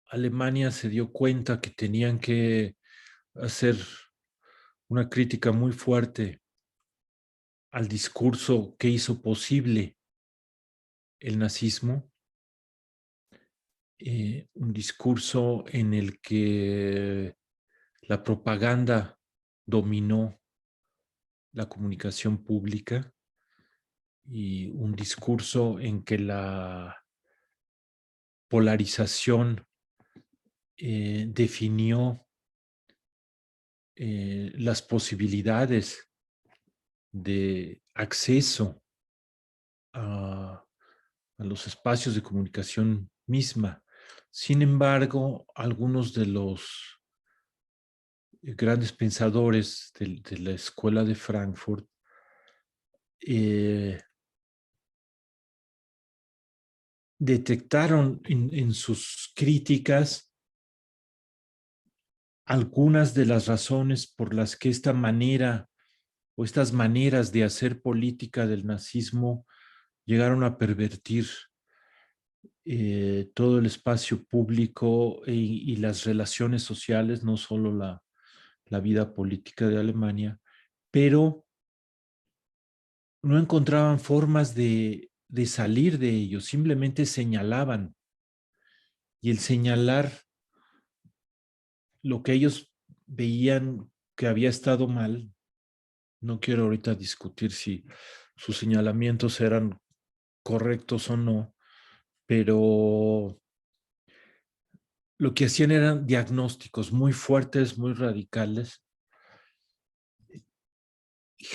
Speaker 3: Alemania se dio cuenta que tenían que hacer una crítica muy fuerte al discurso que hizo posible el nazismo, un discurso en el que la propaganda dominó la comunicación pública y un discurso en que la polarización definió las posibilidades de acceso a los espacios de comunicación misma. Sin embargo, algunos de los grandes pensadores de la escuela de Frankfurt detectaron en sus críticas algunas de las razones por las que esta manera o estas maneras de hacer política del nazismo llegaron a pervertir todo el espacio público y las relaciones sociales, no solo la vida política de Alemania, pero no encontraban formas de salir de ello, simplemente señalaban. Y el señalar lo que ellos veían que había estado mal, no quiero ahorita discutir si sus señalamientos eran correctos o no, pero lo que hacían eran diagnósticos muy fuertes, muy radicales.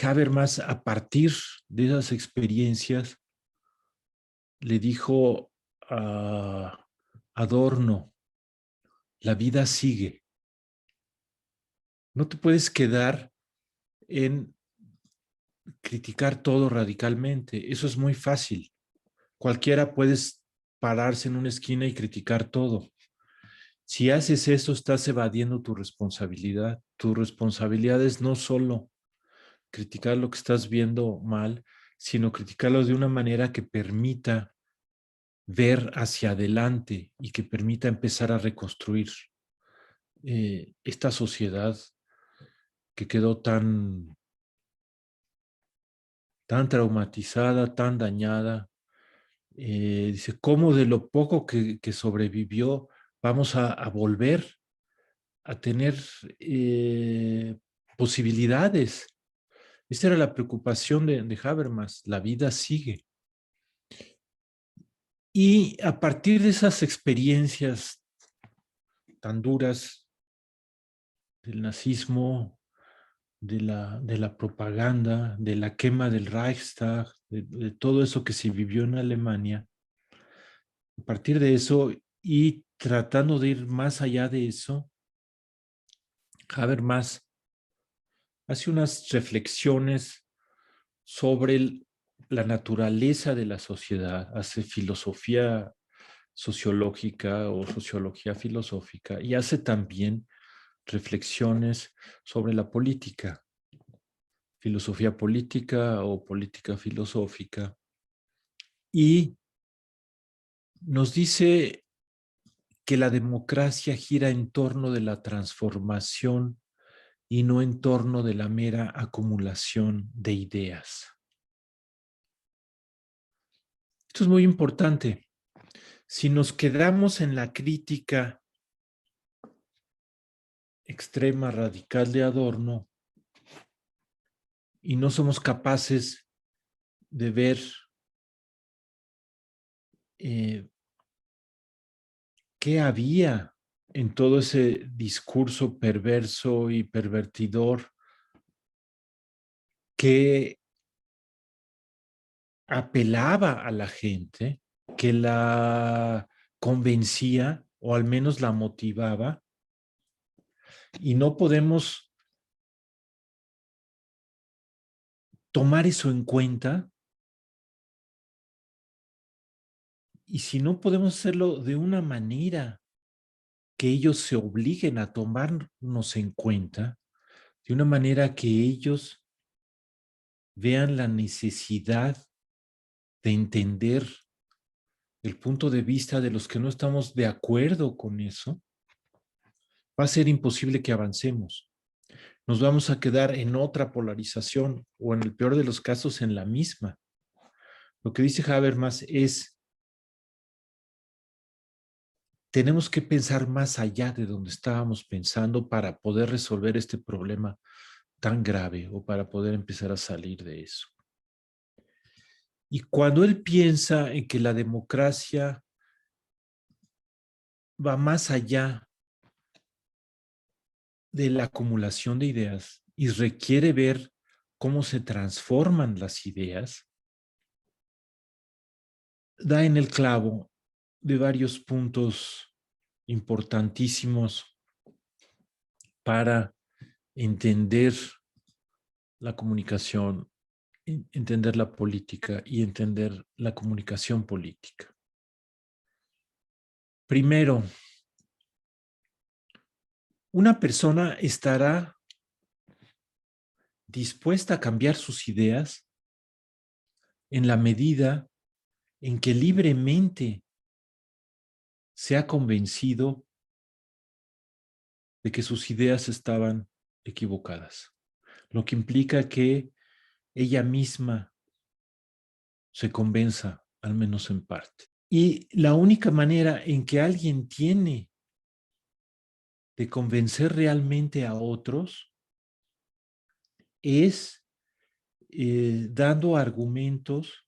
Speaker 3: Habermas, a partir de esas experiencias, le dijo a Adorno la vida sigue. No te puedes quedar en criticar todo radicalmente. Eso es muy fácil. Cualquiera puede pararse en una esquina y criticar todo. Si haces eso, estás evadiendo tu responsabilidad. Tu responsabilidad es no solo criticar lo que estás viendo mal, sino criticarlo de una manera que permita ver hacia adelante y que permita empezar a reconstruir esta sociedad que quedó tan traumatizada, tan dañada. Dice, ¿cómo de lo poco que sobrevivió vamos a volver a tener posibilidades? Esta era la preocupación de Habermas. La vida sigue. Y a partir de esas experiencias tan duras del nazismo, de la propaganda, de la quema del Reichstag, de todo eso que se vivió en Alemania, a partir de eso y tratando de ir más allá de eso, Habermas hace unas reflexiones sobre la naturaleza de la sociedad, hace filosofía sociológica o sociología filosófica y hace también reflexiones sobre la política, filosofía política o política filosófica, y nos dice que la democracia gira en torno de la transformación y no en torno de la mera acumulación de ideas. Esto es muy importante. Si nos quedamos en la crítica extrema, radical de Adorno y no somos capaces de ver qué había en todo ese discurso perverso y pervertidor que apelaba a la gente, que la convencía o al menos la motivaba, y no podemos tomar eso en cuenta. Y si no podemos hacerlo de una manera que ellos se obliguen a tomarnos en cuenta, de una manera que ellos vean la necesidad de entender el punto de vista de los que no estamos de acuerdo con eso, va a ser imposible que avancemos. Nos vamos a quedar en otra polarización o en el peor de los casos en la misma. Lo que dice Habermas es, tenemos que pensar más allá de donde estábamos pensando para poder resolver este problema tan grave o para poder empezar a salir de eso. Y cuando él piensa en que la democracia va más allá de la acumulación de ideas y requiere ver cómo se transforman las ideas, da en el clavo de varios puntos importantísimos para entender la comunicación, entender la política y entender la comunicación política. Primero, una persona estará dispuesta a cambiar sus ideas en la medida en que libremente se ha convencido de que sus ideas estaban equivocadas, lo que implica que ella misma se convenza, al menos en parte. Y la única manera en que alguien tiene de convencer realmente a otros es dando argumentos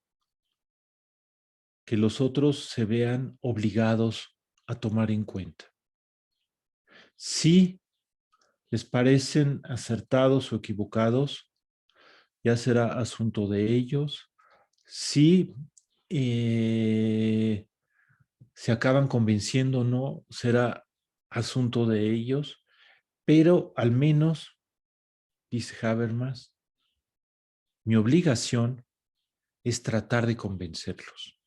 Speaker 3: que los otros se vean obligados a tomar en cuenta. Si les parecen acertados o equivocados, ya será asunto de ellos. Si se acaban convenciendo o no, será asunto de ellos, pero al menos, dice Habermas, mi obligación es tratar de convencerlos.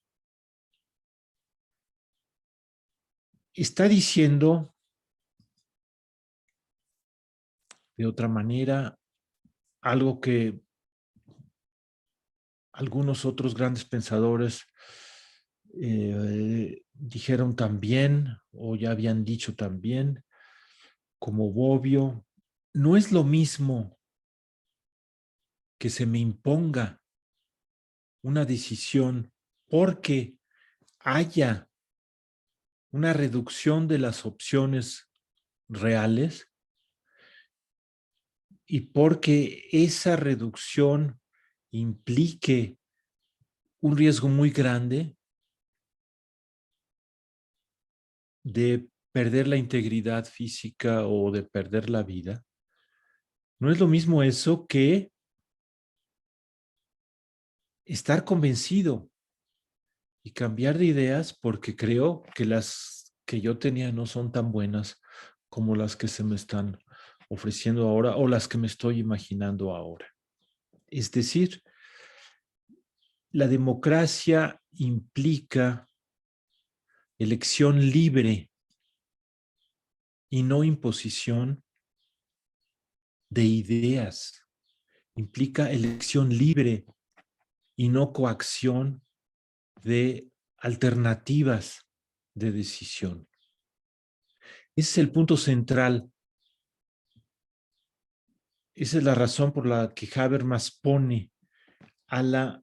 Speaker 3: Está diciendo, de otra manera, algo que algunos otros grandes pensadores dijeron también, o ya habían dicho también, como Bobbio, no es lo mismo que se me imponga una decisión porque haya una reducción de las opciones reales y porque esa reducción implique un riesgo muy grande de perder la integridad física o de perder la vida. No es lo mismo eso que estar convencido y cambiar de ideas porque creo que las que yo tenía no son tan buenas como las que se me están ofreciendo ahora o las que me estoy imaginando ahora. Es decir, la democracia implica elección libre y no imposición de ideas. Implica elección libre y no coacción de alternativas de decisión. Ese es el punto central. Esa es la razón por la que Habermas pone a la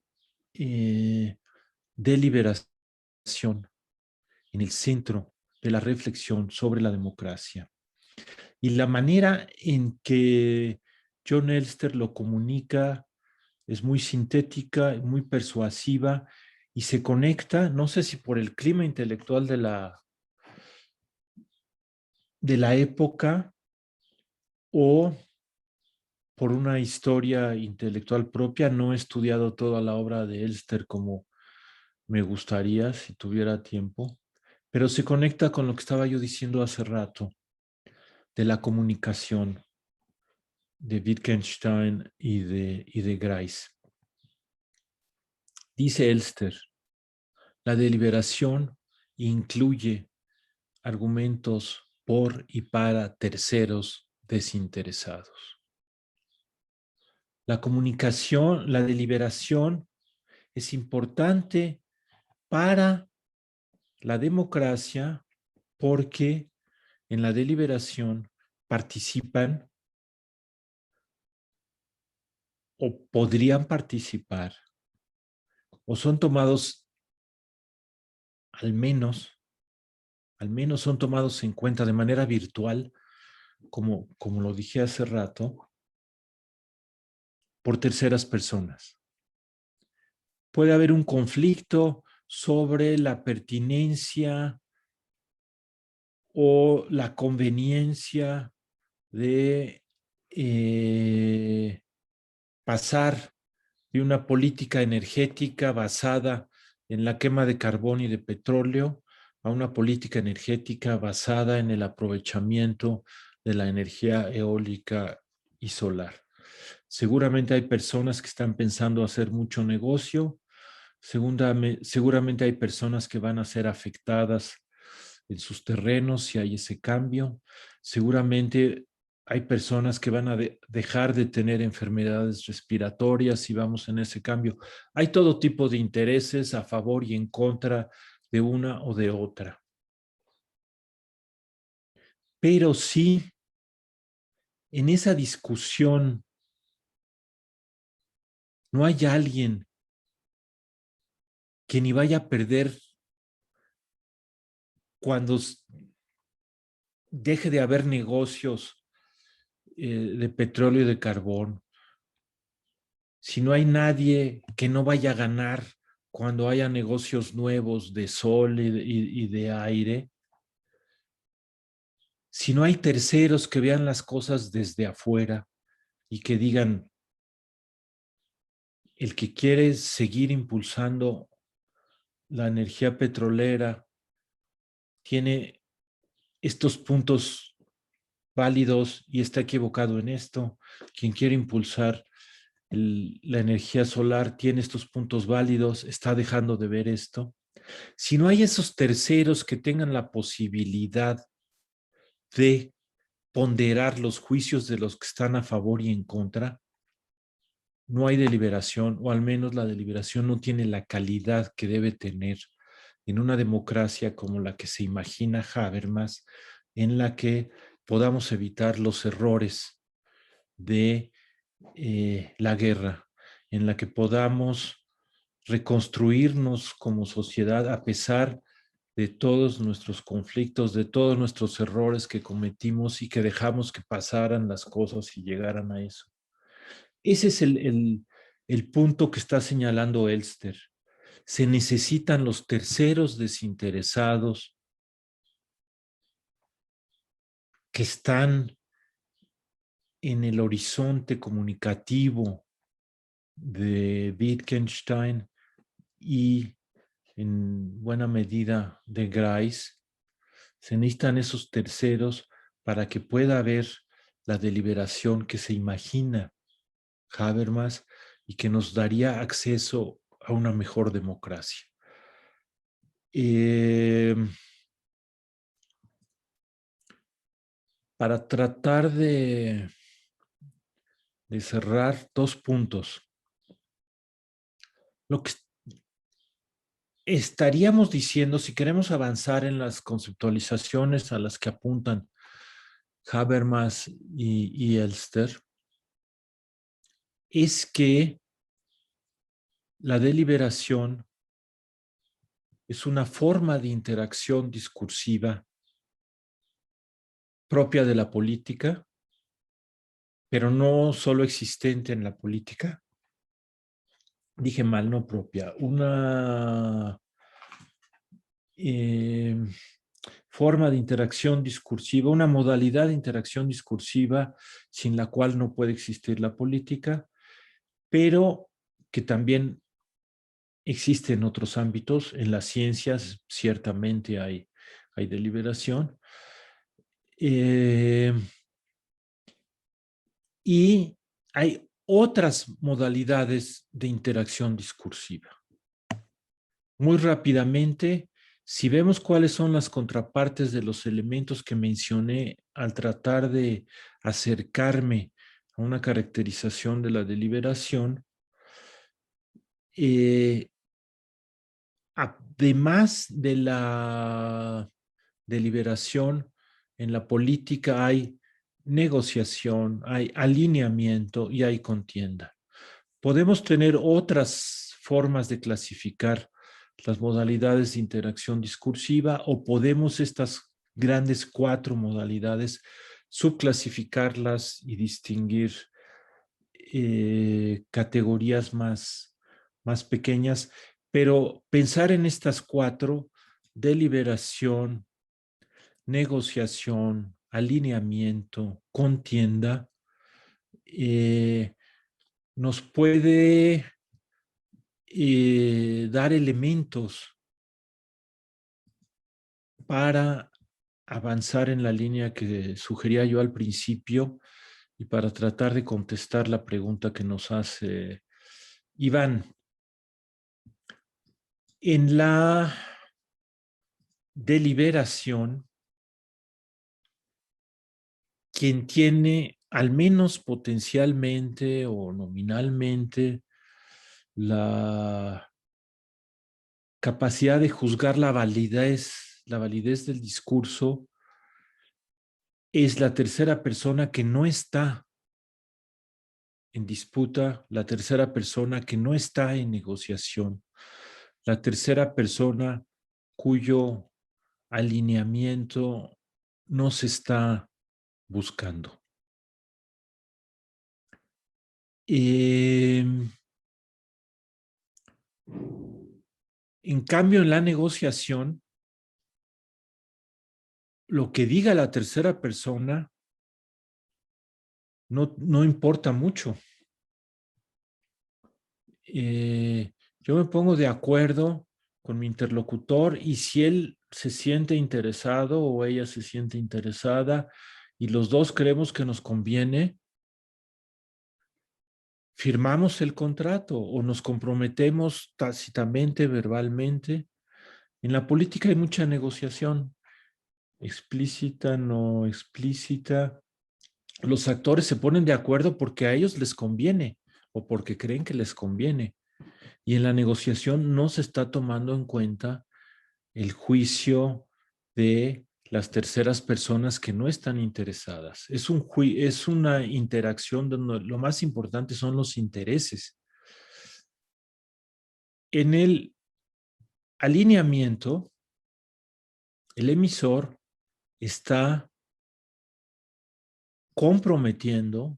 Speaker 3: deliberación en el centro de la reflexión sobre la democracia. Y la manera en que John Elster lo comunica es muy sintética, muy persuasiva y se conecta, no sé si por el clima intelectual de la época o por una historia intelectual propia. No he estudiado toda la obra de Elster como me gustaría si tuviera tiempo, pero se conecta con lo que estaba yo diciendo hace rato de la comunicación de Wittgenstein y de Grice. Dice Elster, la deliberación incluye argumentos por y para terceros desinteresados. La comunicación, la deliberación es importante para la democracia porque en la deliberación participan o podrían participar o son tomados al menos son tomados en cuenta de manera virtual, como lo dije hace rato, por terceras personas. Puede haber un conflicto sobre la pertinencia o la conveniencia de pasar de una política energética basada en la quema de carbón y de petróleo a una política energética basada en el aprovechamiento de la energía eólica y solar. Seguramente hay personas que están pensando hacer mucho negocio, seguramente hay personas que van a ser afectadas en sus terrenos si hay ese cambio, seguramente hay personas que van a dejar de tener enfermedades respiratorias si vamos en ese cambio. Hay todo tipo de intereses a favor y en contra de una o de otra. Pero sí, en esa discusión no hay alguien que ni vaya a perder cuando deje de haber negocios de petróleo y de carbón. Si no hay nadie que no vaya a ganar cuando haya negocios nuevos de sol y de aire, si no hay terceros que vean las cosas desde afuera y que digan, el que quiere seguir impulsando la energía petrolera tiene estos puntos válidos y está equivocado en esto. Quien quiere impulsar la energía solar tiene estos puntos válidos, está dejando de ver esto. Si no hay esos terceros que tengan la posibilidad de ponderar los juicios de los que están a favor y en contra, no hay deliberación, o al menos la deliberación no tiene la calidad que debe tener en una democracia como la que se imagina Habermas, en la que podamos evitar los errores de la guerra, en la que podamos reconstruirnos como sociedad a pesar de todos nuestros conflictos, de todos nuestros errores que cometimos y que dejamos que pasaran las cosas y llegaran a eso. Ese es el punto que está señalando Elster. Se necesitan los terceros desinteresados que están en el horizonte comunicativo de Wittgenstein y en buena medida de Grice. Se necesitan esos terceros para que pueda haber la deliberación que se imagina Habermas y que nos daría acceso a una mejor democracia. Para tratar de cerrar 2 puntos. Lo que estaríamos diciendo, si queremos avanzar en las conceptualizaciones a las que apuntan Habermas y Elster, es que la deliberación es una forma de interacción discursiva propia de la política, pero no solo existente en la política. Dije mal, no propia. Una forma de interacción discursiva, una modalidad de interacción discursiva sin la cual no puede existir la política, pero que también existe en otros ámbitos. En las ciencias ciertamente hay deliberación. Y hay otras modalidades de interacción discursiva. Muy rápidamente, si vemos cuáles son las contrapartes de los elementos que mencioné al tratar de acercarme a una caracterización de la deliberación, además de la deliberación, en la política hay negociación, hay alineamiento y hay contienda. Podemos tener otras formas de clasificar las modalidades de interacción discursiva o podemos estas grandes 4 modalidades subclasificarlas y distinguir categorías más pequeñas, pero pensar en estas 4, deliberación, negociación, alineamiento, contienda, nos puede dar elementos para avanzar en la línea que sugería yo al principio y para tratar de contestar la pregunta que nos hace Iván. En la deliberación, quien tiene al menos potencialmente o nominalmente la capacidad de juzgar la validez del discurso es la tercera persona que no está en disputa, la tercera persona que no está en negociación, la tercera persona cuyo alineamiento no se está buscando. En cambio, en la negociación, lo que diga la tercera persona no importa mucho. Yo me pongo de acuerdo con mi interlocutor y si él se siente interesado o ella se siente interesada y los dos creemos que nos conviene, firmamos el contrato o nos comprometemos tácitamente, verbalmente. En la política hay mucha negociación, explícita, no explícita. Los actores se ponen de acuerdo porque a ellos les conviene o porque creen que les conviene. Y en la negociación no se está tomando en cuenta el juicio de las terceras personas que no están interesadas. Es una interacción donde lo más importante son los intereses. En el alineamiento, el emisor está comprometiendo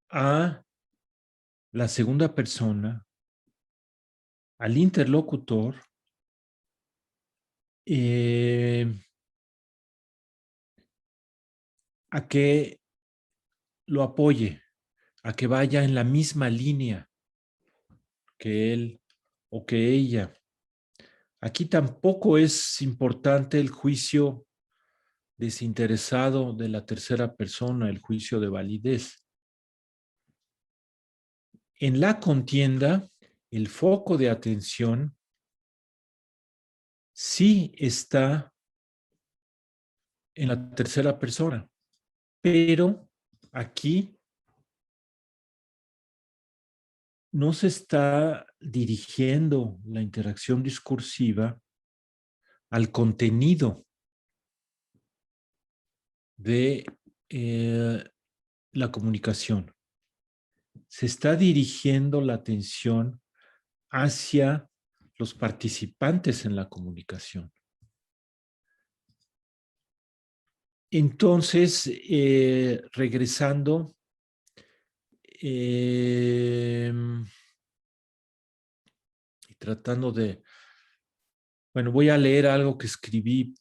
Speaker 3: a la segunda persona, al interlocutor, a que lo apoye, a que vaya en la misma línea que él o que ella. Aquí tampoco es importante el juicio desinteresado de la tercera persona, el juicio de validez. En la contienda, el foco de atención sí está en la tercera persona, pero aquí no se está dirigiendo la interacción discursiva al contenido de la comunicación. Se está dirigiendo la atención hacia los participantes en la comunicación. Entonces, regresando, y tratando de, bueno, voy a leer algo que escribí.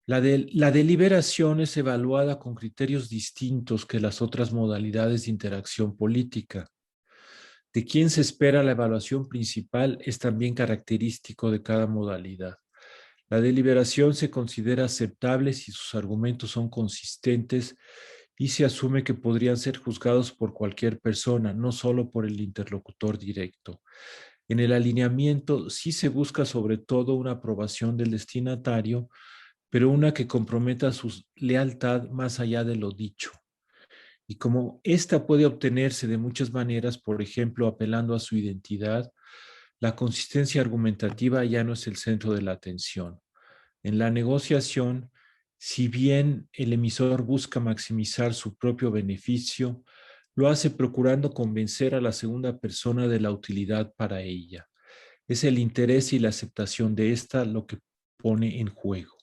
Speaker 3: La deliberación es evaluada con criterios distintos que las otras modalidades de interacción política. De quién se espera la evaluación principal es también característico de cada modalidad. La deliberación se considera aceptable si sus argumentos son consistentes y se asume que podrían ser juzgados por cualquier persona, no solo por el interlocutor directo. En el alineamiento sí se busca sobre todo una aprobación del destinatario, pero una que comprometa su lealtad más allá de lo dicho. Y como esta puede obtenerse de muchas maneras, por ejemplo, apelando a su identidad, la consistencia argumentativa ya no es el centro de la atención. En la negociación, si bien el emisor busca maximizar su propio beneficio, lo hace procurando convencer a la segunda persona de la utilidad para ella. Es el interés y la aceptación de esta lo que pone en juego.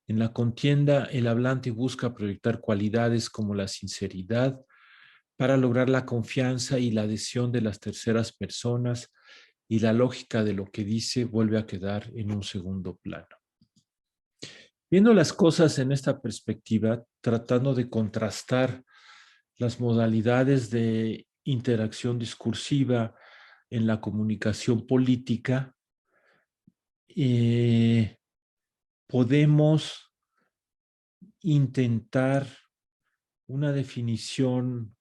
Speaker 3: En la contienda, el hablante busca proyectar cualidades como la sinceridad para lograr la confianza y la adhesión de las terceras personas, y la lógica de lo que dice vuelve a quedar en un segundo plano. Viendo las cosas en esta perspectiva, tratando de contrastar las modalidades de interacción discursiva en la comunicación política, podemos intentar una definición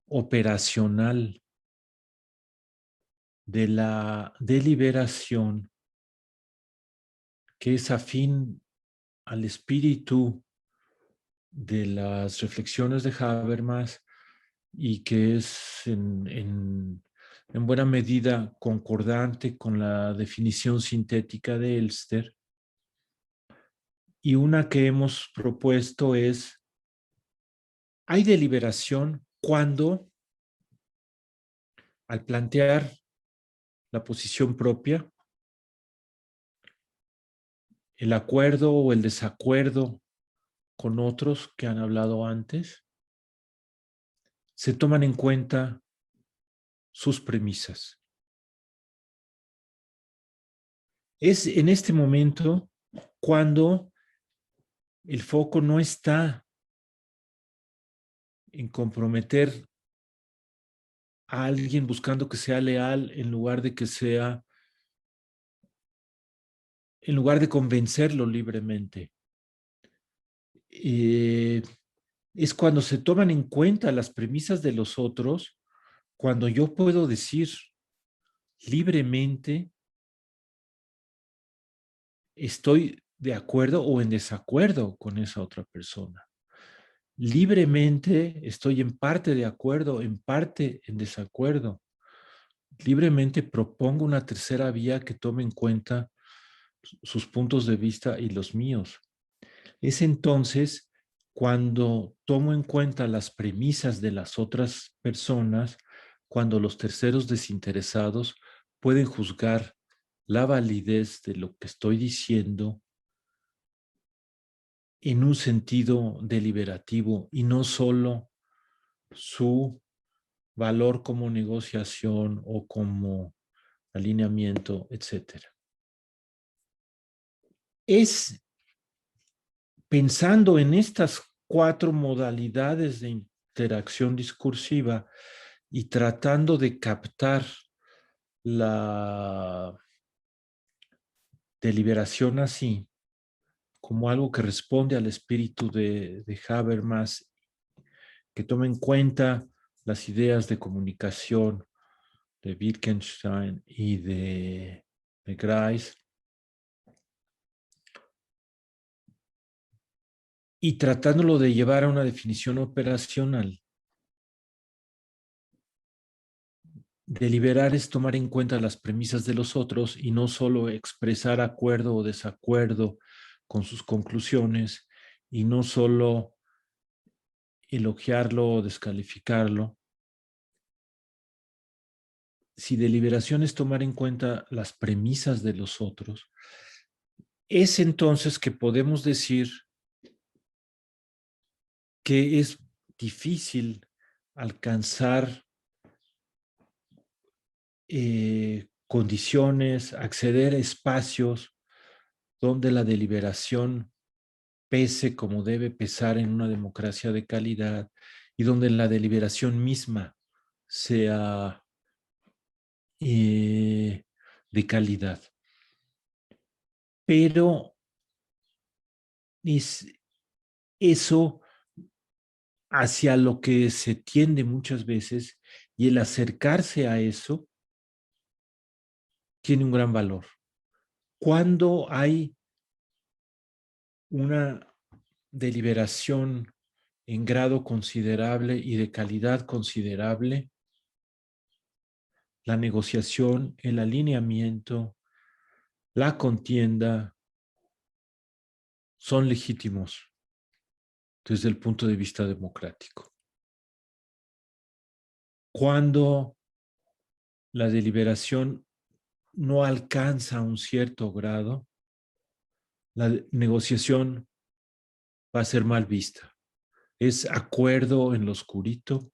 Speaker 3: operacional de la deliberación que es afín al espíritu de las reflexiones de Habermas y que es en buena medida concordante con la definición sintética de Elster. Y una que hemos propuesto es: hay deliberación cuando, al plantear la posición propia, el acuerdo o el desacuerdo con otros que han hablado antes, se toman en cuenta sus premisas. Es en este momento cuando el foco no está en comprometer a alguien buscando que sea leal en lugar de que sea en lugar de convencerlo libremente. Es cuando se toman en cuenta las premisas de los otros, cuando yo puedo decir libremente, estoy de acuerdo o en desacuerdo con esa otra persona. Libremente estoy en parte de acuerdo, en parte en desacuerdo. Libremente propongo una tercera vía que tome en cuenta sus puntos de vista y los míos. Es entonces cuando tomo en cuenta las premisas de las otras personas, cuando los terceros desinteresados pueden juzgar la validez de lo que estoy diciendo en un sentido deliberativo y no solo su valor como negociación o como alineamiento, etc. Es pensando en estas 4 modalidades de interacción discursiva y tratando de captar la deliberación así, como algo que responde al espíritu de Habermas, que toma en cuenta las ideas de comunicación de Wittgenstein y de Grice, y tratándolo de llevar a una definición operacional. Deliberar es tomar en cuenta las premisas de los otros y no solo expresar acuerdo o desacuerdo con sus conclusiones y no solo elogiarlo o descalificarlo. Si deliberación es tomar en cuenta las premisas de los otros, es entonces que podemos decir que es difícil alcanzar condiciones, acceder a espacios donde la deliberación pese como debe pesar en una democracia de calidad y donde la deliberación misma sea de calidad. Pero es eso hacia lo que se tiende muchas veces, y el acercarse a eso tiene un gran valor. Cuando hay una deliberación en grado considerable y de calidad considerable, la negociación, el alineamiento, la contienda son legítimos desde el punto de vista democrático. Cuando la deliberación no alcanza un cierto grado, la negociación va a ser mal vista. Es acuerdo en lo oscurito.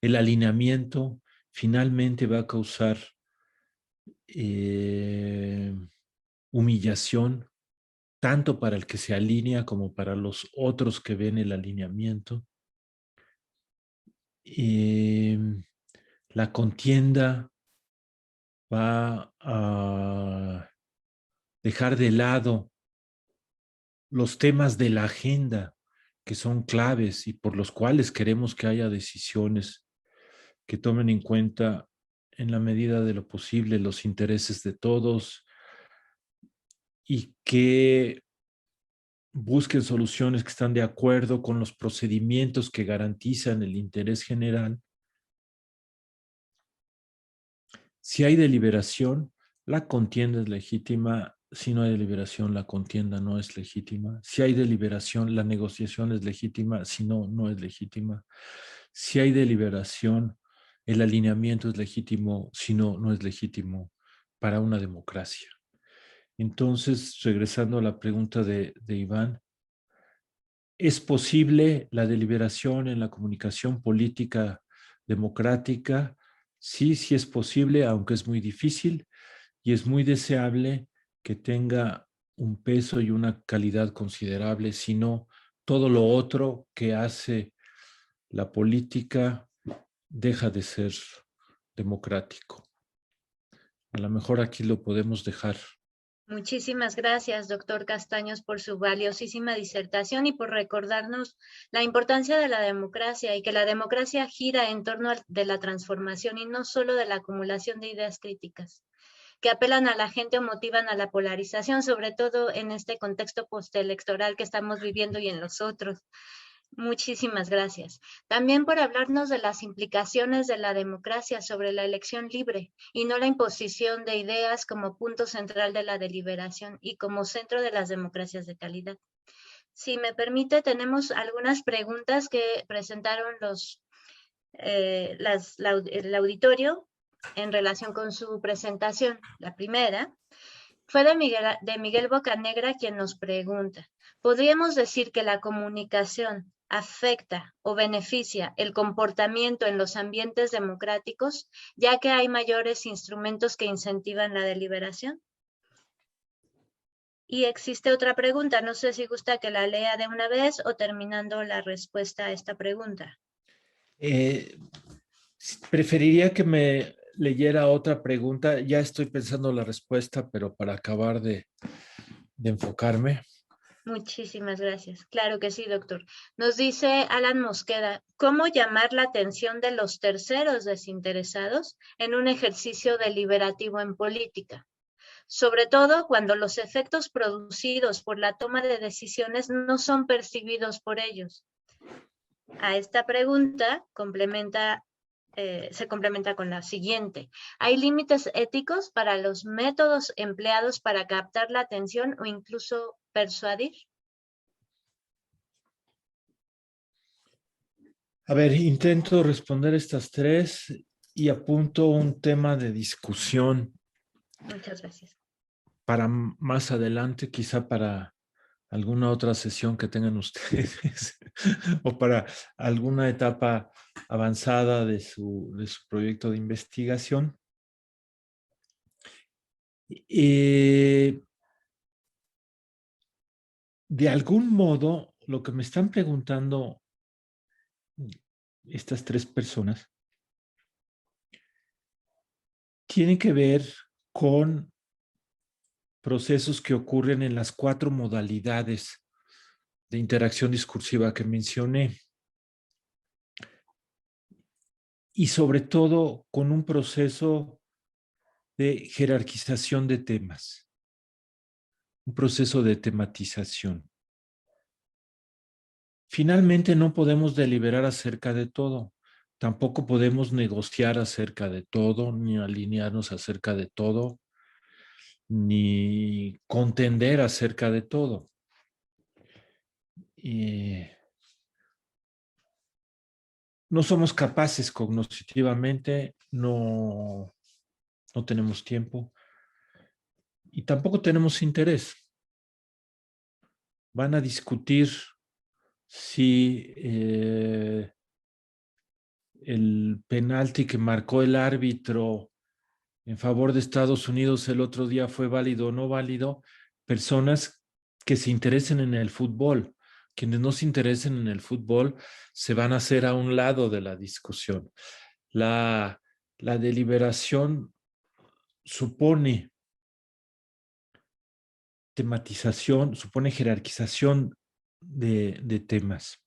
Speaker 3: El alineamiento finalmente va a causar humillación, tanto para el que se alinea como para los otros que ven el alineamiento. La contienda va a dejar de lado los temas de la agenda que son claves y por los cuales queremos que haya decisiones que tomen en cuenta en la medida de lo posible los intereses de todos y que busquen soluciones que están de acuerdo con los procedimientos que garantizan el interés general. Si hay deliberación, la contienda es legítima. Si no hay deliberación, la contienda no es legítima. Si hay deliberación, la negociación es legítima. Si no, no es legítima. Si hay deliberación, el alineamiento es legítimo. Si no, no es legítimo para una democracia. Entonces, regresando a la pregunta de Iván, ¿es posible la deliberación en la comunicación política democrática? Sí, sí es posible, aunque es muy difícil y es muy deseable que tenga un peso y una calidad considerable, sino todo lo otro que hace la política deja de ser democrático. A lo mejor aquí lo podemos dejar
Speaker 1: Muchísimas gracias, doctor Castaños, por su valiosísima disertación y por recordarnos la importancia de la democracia y que la democracia gira en torno de la transformación y no solo de la acumulación de ideas críticas, que apelan a la gente o motivan a la polarización, sobre todo en este contexto postelectoral que estamos viviendo y en los otros. Muchísimas gracias. También por hablarnos de las implicaciones de la democracia sobre la elección libre y no la imposición de ideas como punto central de la deliberación y como centro de las democracias de calidad. Si me permite, tenemos algunas preguntas que presentaron el auditorio en relación con su presentación. La primera fue de Miguel Bocanegra, quien nos pregunta: ¿podríamos decir que la comunicación afecta o beneficia el comportamiento en los ambientes democráticos, ya que hay mayores instrumentos que incentivan la deliberación? Y existe otra pregunta, no sé si gusta que la lea de una vez o terminando la respuesta a esta pregunta.
Speaker 3: Preferiría que me leyera otra pregunta. Ya estoy pensando la respuesta, pero para acabar de enfocarme.
Speaker 1: Muchísimas gracias. Claro que sí, doctor. Nos dice Alan Mosqueda: ¿cómo llamar la atención de los terceros desinteresados en un ejercicio deliberativo en política? Sobre todo cuando los efectos producidos por la toma de decisiones no son percibidos por ellos. A esta pregunta se complementa con la siguiente: ¿hay límites éticos para los métodos empleados para captar la atención o incluso persuadir?
Speaker 3: A ver, intento responder estas tres y apunto un tema de discusión.
Speaker 1: Muchas gracias.
Speaker 3: Para más adelante, quizá para alguna otra sesión que tengan ustedes o para alguna etapa avanzada de su proyecto de investigación. De algún modo, lo que me están preguntando estas tres personas tiene que ver con procesos que ocurren en las 4 modalidades de interacción discursiva que mencioné. Y sobre todo con un proceso de jerarquización de temas, un proceso de tematización. Finalmente, no podemos deliberar acerca de todo, tampoco podemos negociar acerca de todo, ni alinearnos acerca de todo, ni contender acerca de todo. No somos capaces cognitivamente, no tenemos tiempo y tampoco tenemos interés. Van a discutir si el penalti que marcó el árbitro en favor de Estados Unidos el otro día fue válido o no válido, personas que se interesen en el fútbol. Quienes no se interesen en el fútbol se van a hacer a un lado de la discusión. La deliberación supone tematización, supone jerarquización de temas.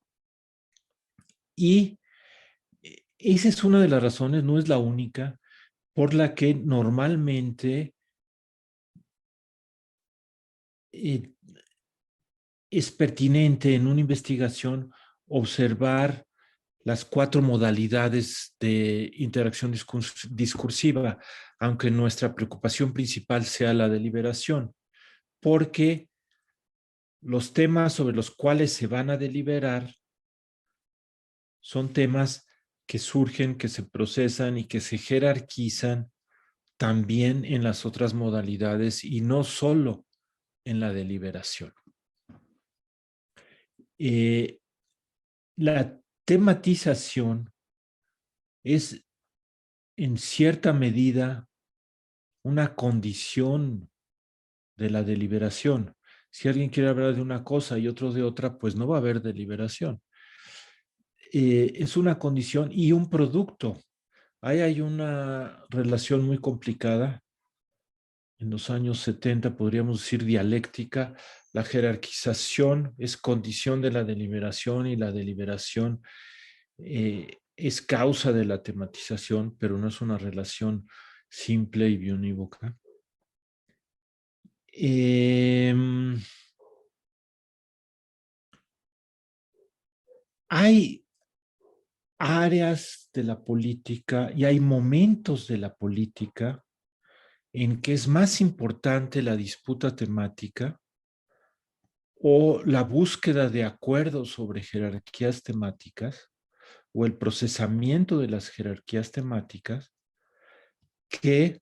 Speaker 3: Y esa es una de las razones, no es la única, por la que normalmente es pertinente en una investigación observar las 4 modalidades de interacción discursiva, aunque nuestra preocupación principal sea la deliberación, porque los temas sobre los cuales se van a deliberar son temas que surgen, que se procesan y que se jerarquizan también en las otras modalidades y no solo en la deliberación. La tematización es en cierta medida una condición de la deliberación. Si alguien quiere hablar de una cosa y otro de otra, pues no va a haber deliberación. Es una condición y un producto. Ahí hay una relación muy complicada en los años 70, podríamos decir dialéctica. La jerarquización es condición de la deliberación y la deliberación es causa de la tematización, pero no es una relación simple y biunívoca. Hay áreas de la política y hay momentos de la política en que es más importante la disputa temática o la búsqueda de acuerdos sobre jerarquías temáticas o el procesamiento de las jerarquías temáticas que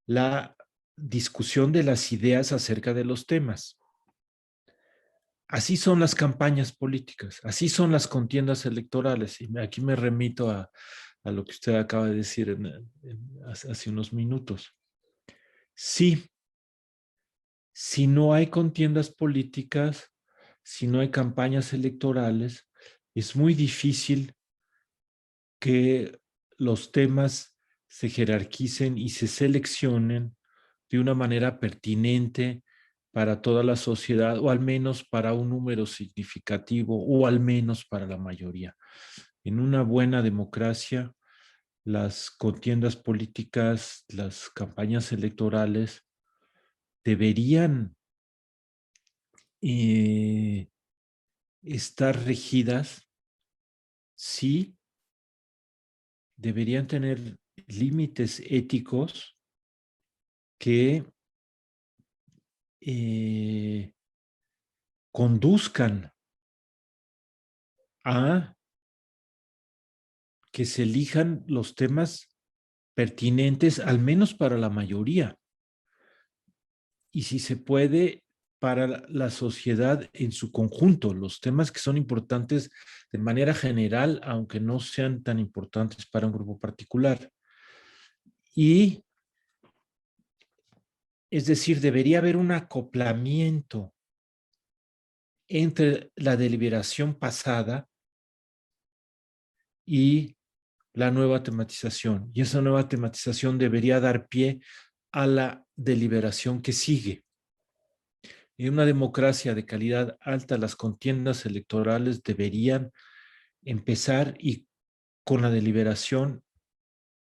Speaker 3: la discusión de las ideas acerca de los temas. Así son las campañas políticas, así son las contiendas electorales. Y aquí me remito a lo que usted acaba de decir hace unos minutos. Sí, si no hay contiendas políticas, si no hay campañas electorales, es muy difícil que los temas se jerarquicen y se seleccionen de una manera pertinente para toda la sociedad, o al menos para un número significativo, o al menos para la mayoría. En una buena democracia, las contiendas políticas, las campañas electorales deberían estar regidas, sí, deberían tener límites éticos que conduzcan a que se elijan los temas pertinentes, al menos para la mayoría. Y si se puede, para la sociedad en su conjunto, los temas que son importantes de manera general, aunque no sean tan importantes para un grupo particular. Y, es decir, debería haber un acoplamiento entre la deliberación pasada y la nueva tematización. Y esa nueva tematización debería dar pie a la deliberación que sigue. En una democracia de calidad alta, las contiendas electorales deberían empezar y con la deliberación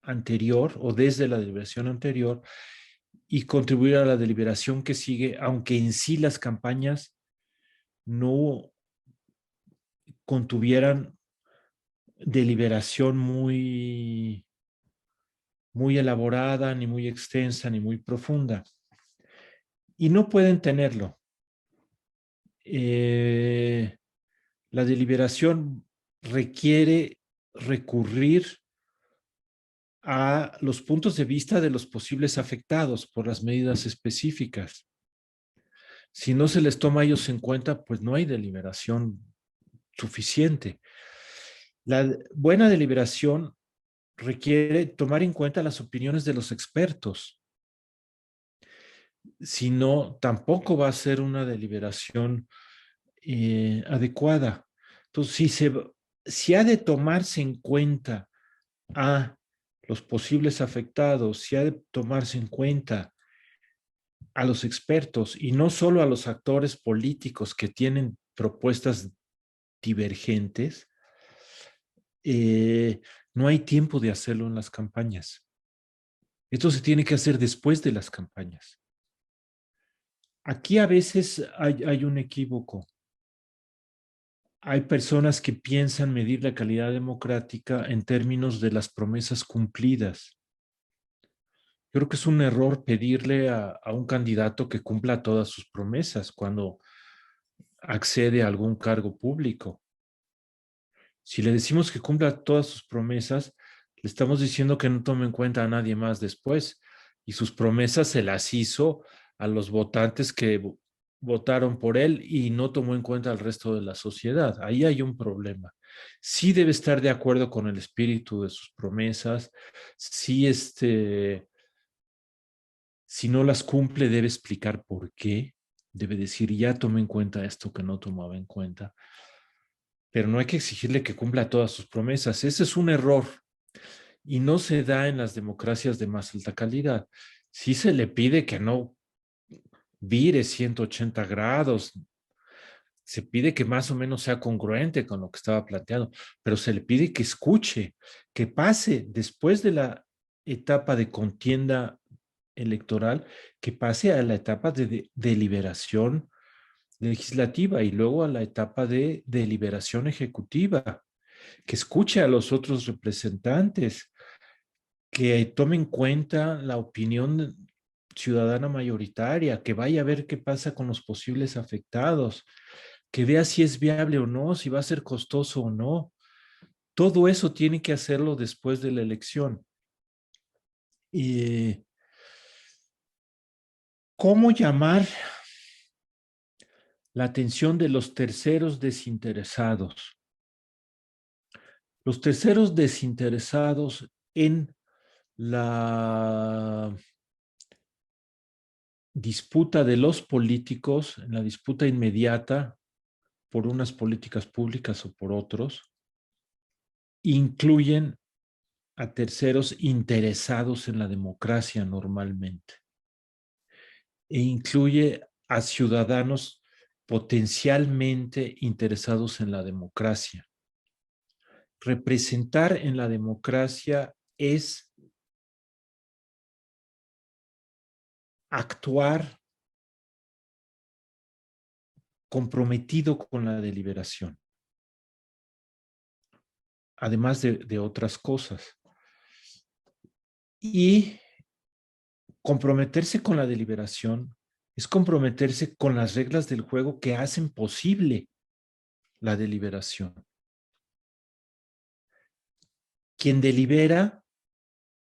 Speaker 3: anterior o desde la deliberación anterior y contribuir a la deliberación que sigue, aunque en sí las campañas no contuvieran deliberación muy elaborada, ni muy extensa, ni muy profunda. Y no pueden tenerlo. La deliberación requiere recurrir a los puntos de vista de los posibles afectados por las medidas específicas. Si no se les toma a ellos en cuenta, pues no hay deliberación suficiente. La buena deliberación requiere tomar en cuenta las opiniones de los expertos. Si no, tampoco va a ser una deliberación adecuada. Entonces, si ha de tomarse en cuenta a los posibles afectados, si ha de tomarse en cuenta a los expertos y no solo a los actores políticos que tienen propuestas divergentes, no hay tiempo de hacerlo en las campañas. Esto se tiene que hacer después de las campañas. Aquí a veces hay un equívoco. Hay personas que piensan medir la calidad democrática en términos de las promesas cumplidas. Yo creo que es un error pedirle a un candidato que cumpla todas sus promesas cuando accede a algún cargo público. Si le decimos que cumpla todas sus promesas, le estamos diciendo que no tome en cuenta a nadie más después. Y sus promesas se las hizo a los votantes que votaron por él y no tomó en cuenta al resto de la sociedad. Ahí hay un problema. Sí debe estar de acuerdo con el espíritu de sus promesas. Sí, si no las cumple, debe explicar por qué. Debe decir, ya tomé en cuenta esto que no tomaba en cuenta. Pero no hay que exigirle que cumpla todas sus promesas. Ese es un error y no se da en las democracias de más alta calidad. Sí se le pide que no vire 180 grados, se pide que más o menos sea congruente con lo que estaba planteado, pero se le pide que escuche, que pase después de la etapa de contienda electoral, que pase a la etapa de deliberación legislativa y luego a la etapa de deliberación ejecutiva, que escuche a los otros representantes, que tome en cuenta la opinión ciudadana mayoritaria, que vaya a ver qué pasa con los posibles afectados, que vea si es viable o no, si va a ser costoso o no. Todo eso tiene que hacerlo después de la elección. Y ¿cómo llamar la atención de los terceros desinteresados? Los terceros desinteresados en la disputa de los políticos, en la disputa inmediata por unas políticas públicas o por otros, incluyen a terceros interesados en la democracia normalmente e incluye a ciudadanos potencialmente interesados en la democracia. Representar en la democracia es actuar comprometido con la deliberación, además de otras cosas. Y comprometerse con la deliberación es comprometerse con las reglas del juego que hacen posible la deliberación. Quien delibera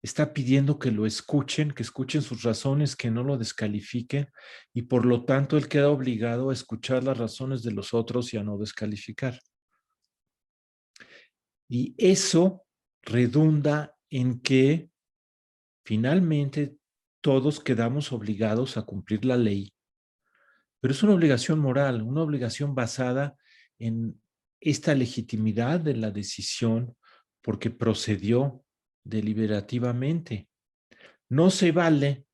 Speaker 3: está pidiendo que lo escuchen, que escuchen sus razones, que no lo descalifiquen, y por lo tanto él queda obligado a escuchar las razones de los otros y a no descalificar. Y eso redunda en que finalmente todos quedamos obligados a cumplir la ley, pero es una obligación moral, una obligación basada en esta legitimidad de la decisión porque procedió deliberativamente. No se vale,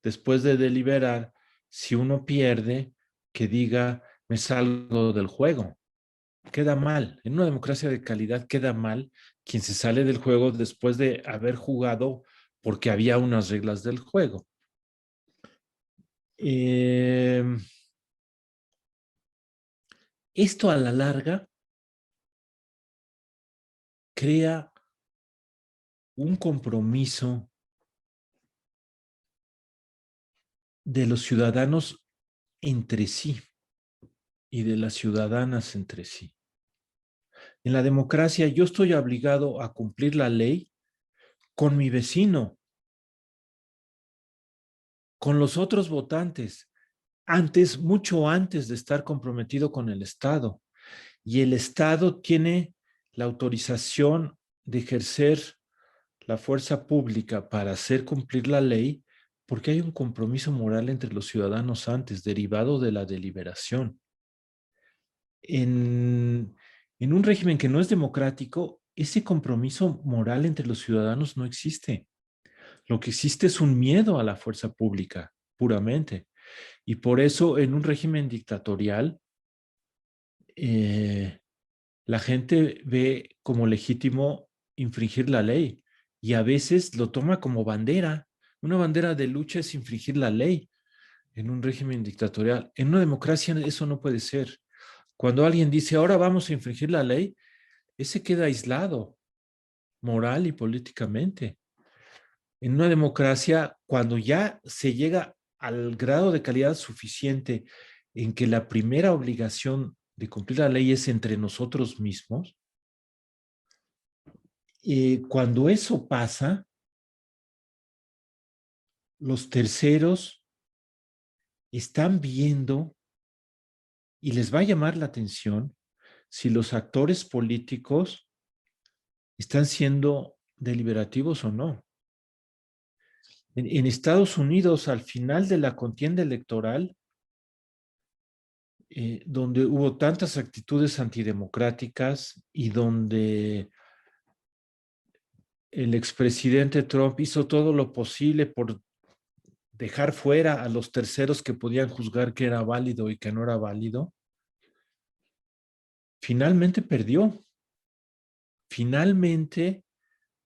Speaker 3: después de deliberar, si uno pierde, que diga, me salgo del juego. Queda mal. En una democracia de calidad queda mal quien se sale del juego después de haber jugado porque había unas reglas del juego. Esto a la larga crea un compromiso de los ciudadanos entre sí y de las ciudadanas entre sí. En la democracia yo estoy obligado a cumplir la ley con mi vecino, con los otros votantes, antes, mucho antes de estar comprometido con el Estado. Y el Estado tiene la autorización de ejercer la fuerza pública para hacer cumplir la ley porque hay un compromiso moral entre los ciudadanos antes, derivado de la deliberación. En un régimen que no es democrático, ese compromiso moral entre los ciudadanos no existe. Lo que existe es un miedo a la fuerza pública, puramente. Y por eso en un régimen dictatorial, la gente ve como legítimo infringir la ley y a veces lo toma como bandera. Una bandera de lucha es infringir la ley en un régimen dictatorial. En una democracia eso no puede ser. Cuando alguien dice, ahora vamos a infringir la ley, ese queda aislado moral y políticamente. En una democracia, cuando ya se llega al grado de calidad suficiente en que la primera obligación de cumplir la ley es entre nosotros mismos, cuando eso pasa, los terceros están viendo y les va a llamar la atención si los actores políticos están siendo deliberativos o no. En Estados Unidos, al final de la contienda electoral, donde hubo tantas actitudes antidemocráticas y donde el expresidente Trump hizo todo lo posible por dejar fuera a los terceros que podían juzgar que era válido y que no era válido, finalmente perdió. Finalmente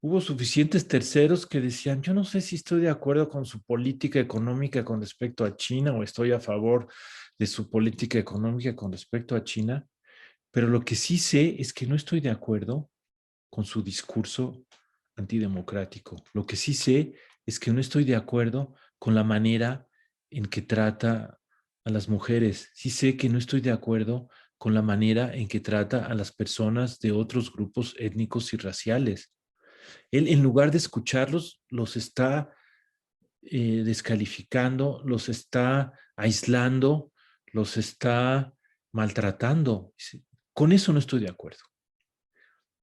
Speaker 3: hubo suficientes terceros que decían, yo no sé si estoy de acuerdo con su política económica con respecto a China o estoy a favor de su política económica con respecto a China, pero lo que sí sé es que no estoy de acuerdo con su discurso antidemocrático. Lo que sí sé es que no estoy de acuerdo con la manera en que trata a las mujeres. Sí sé que no estoy de acuerdo con la manera en que trata a las personas de otros grupos étnicos y raciales. Él, en lugar de escucharlos, los está descalificando, los está aislando, los está maltratando. Con eso no estoy de acuerdo.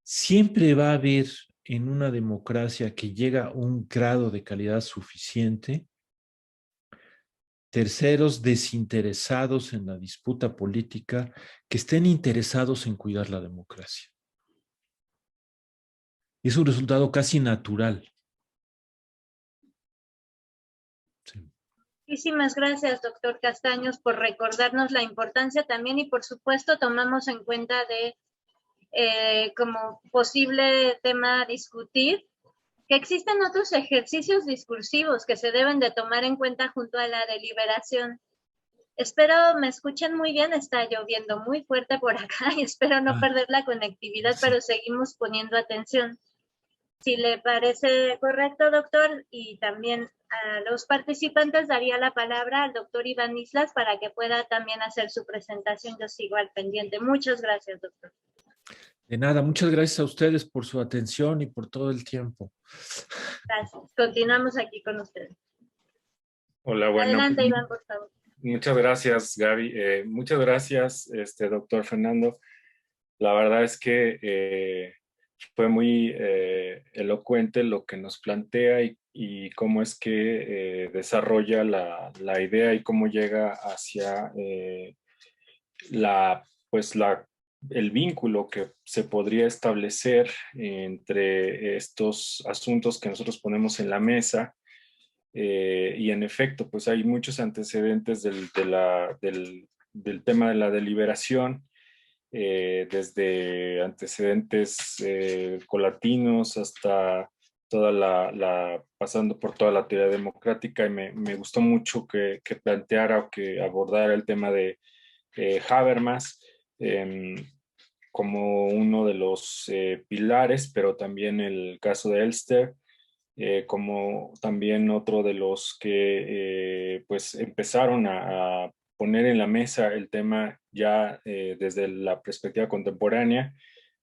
Speaker 3: Siempre va a haber en una democracia que llega a un grado de calidad suficiente terceros desinteresados en la disputa política que estén interesados en cuidar la democracia. Es un resultado casi natural. Sí.
Speaker 1: Muchísimas gracias, doctor Castaños, por recordarnos la importancia también y por supuesto tomamos en cuenta de como posible tema a discutir que existen otros ejercicios discursivos que se deben de tomar en cuenta junto a la deliberación. Espero me escuchen muy bien, está lloviendo muy fuerte por acá y espero no perder la conectividad,
Speaker 3: Sí.
Speaker 1: pero seguimos poniendo atención. Si le parece correcto, doctor, y también a los participantes daría la palabra al doctor Iván Islas para que pueda también hacer su presentación. Yo sigo al pendiente. Muchas gracias, doctor.
Speaker 3: De nada, muchas gracias a ustedes por su atención y por todo el tiempo.
Speaker 1: Gracias. Continuamos aquí con ustedes.
Speaker 2: Hola, bueno.
Speaker 1: Adelante, Iván, por favor.
Speaker 2: Muchas gracias, Gaby. Muchas gracias, doctor Fernando. La verdad es que fue muy elocuente lo que nos plantea y cómo es que desarrolla la idea y cómo llega hacia pues el vínculo que se podría establecer entre estos asuntos que nosotros ponemos en la mesa. Y en efecto, pues hay muchos antecedentes del tema de la deliberación, desde antecedentes colatinos hasta pasando por toda la teoría democrática, y me gustó mucho que planteara o que abordara el tema de Habermas como uno de los pilares, pero también el caso de Elster, como también otro de los que pues empezaron a poner en la mesa el tema ya desde la perspectiva contemporánea,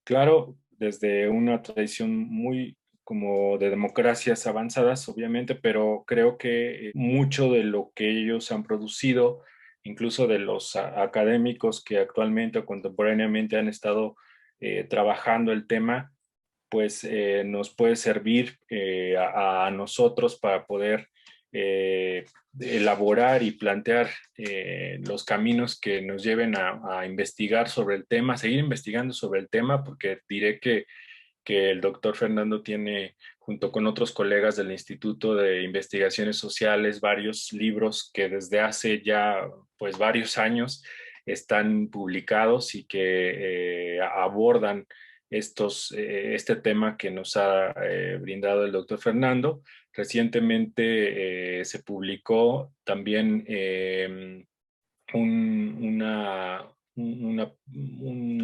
Speaker 2: claro, desde una tradición muy como de democracias avanzadas, obviamente, pero creo que mucho de lo que ellos han producido, incluso de los académicos que actualmente o contemporáneamente han estado trabajando el tema, pues nos puede servir a nosotros para poder elaborar y plantear los caminos que nos lleven a investigar sobre el tema, seguir investigando sobre el tema, porque diré que el doctor Fernando tiene, junto con otros colegas del Instituto de Investigaciones Sociales, varios libros que desde hace ya pues varios años están publicados y que abordan este tema que nos ha brindado el doctor Fernando. Recientemente se publicó también una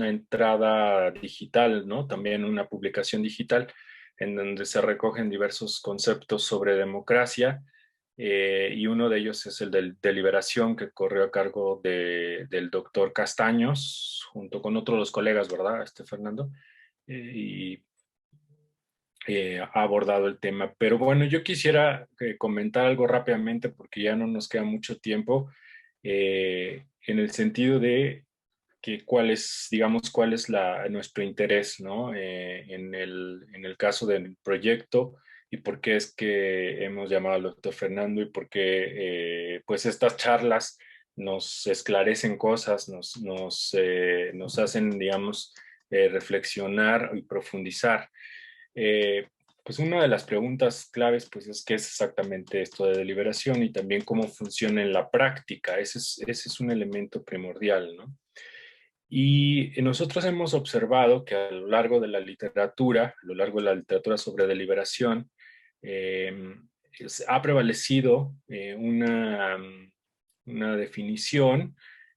Speaker 2: entrada digital, ¿no? También una publicación digital en donde se recogen diversos conceptos sobre democracia, y uno de ellos es el de deliberación, que corrió a cargo del doctor Castaños, junto con otros los colegas, ¿verdad, Fernando? Y ha abordado el tema. Pero bueno, yo quisiera comentar algo rápidamente porque ya no nos queda mucho tiempo, en el sentido de que digamos, cuál es nuestro interés, ¿no? En el caso del proyecto, y por qué es que hemos llamado al doctor Fernando y por qué pues estas charlas nos esclarecen cosas, nos hacen, digamos, reflexionar y profundizar. Pues una de las preguntas claves pues es qué es exactamente esto de deliberación y también cómo funciona en la práctica. Ese es un elemento primordial, ¿no? Y nosotros hemos observado que a lo largo de la literatura, a lo largo de la literatura sobre deliberación, eh, ha prevalecido una definición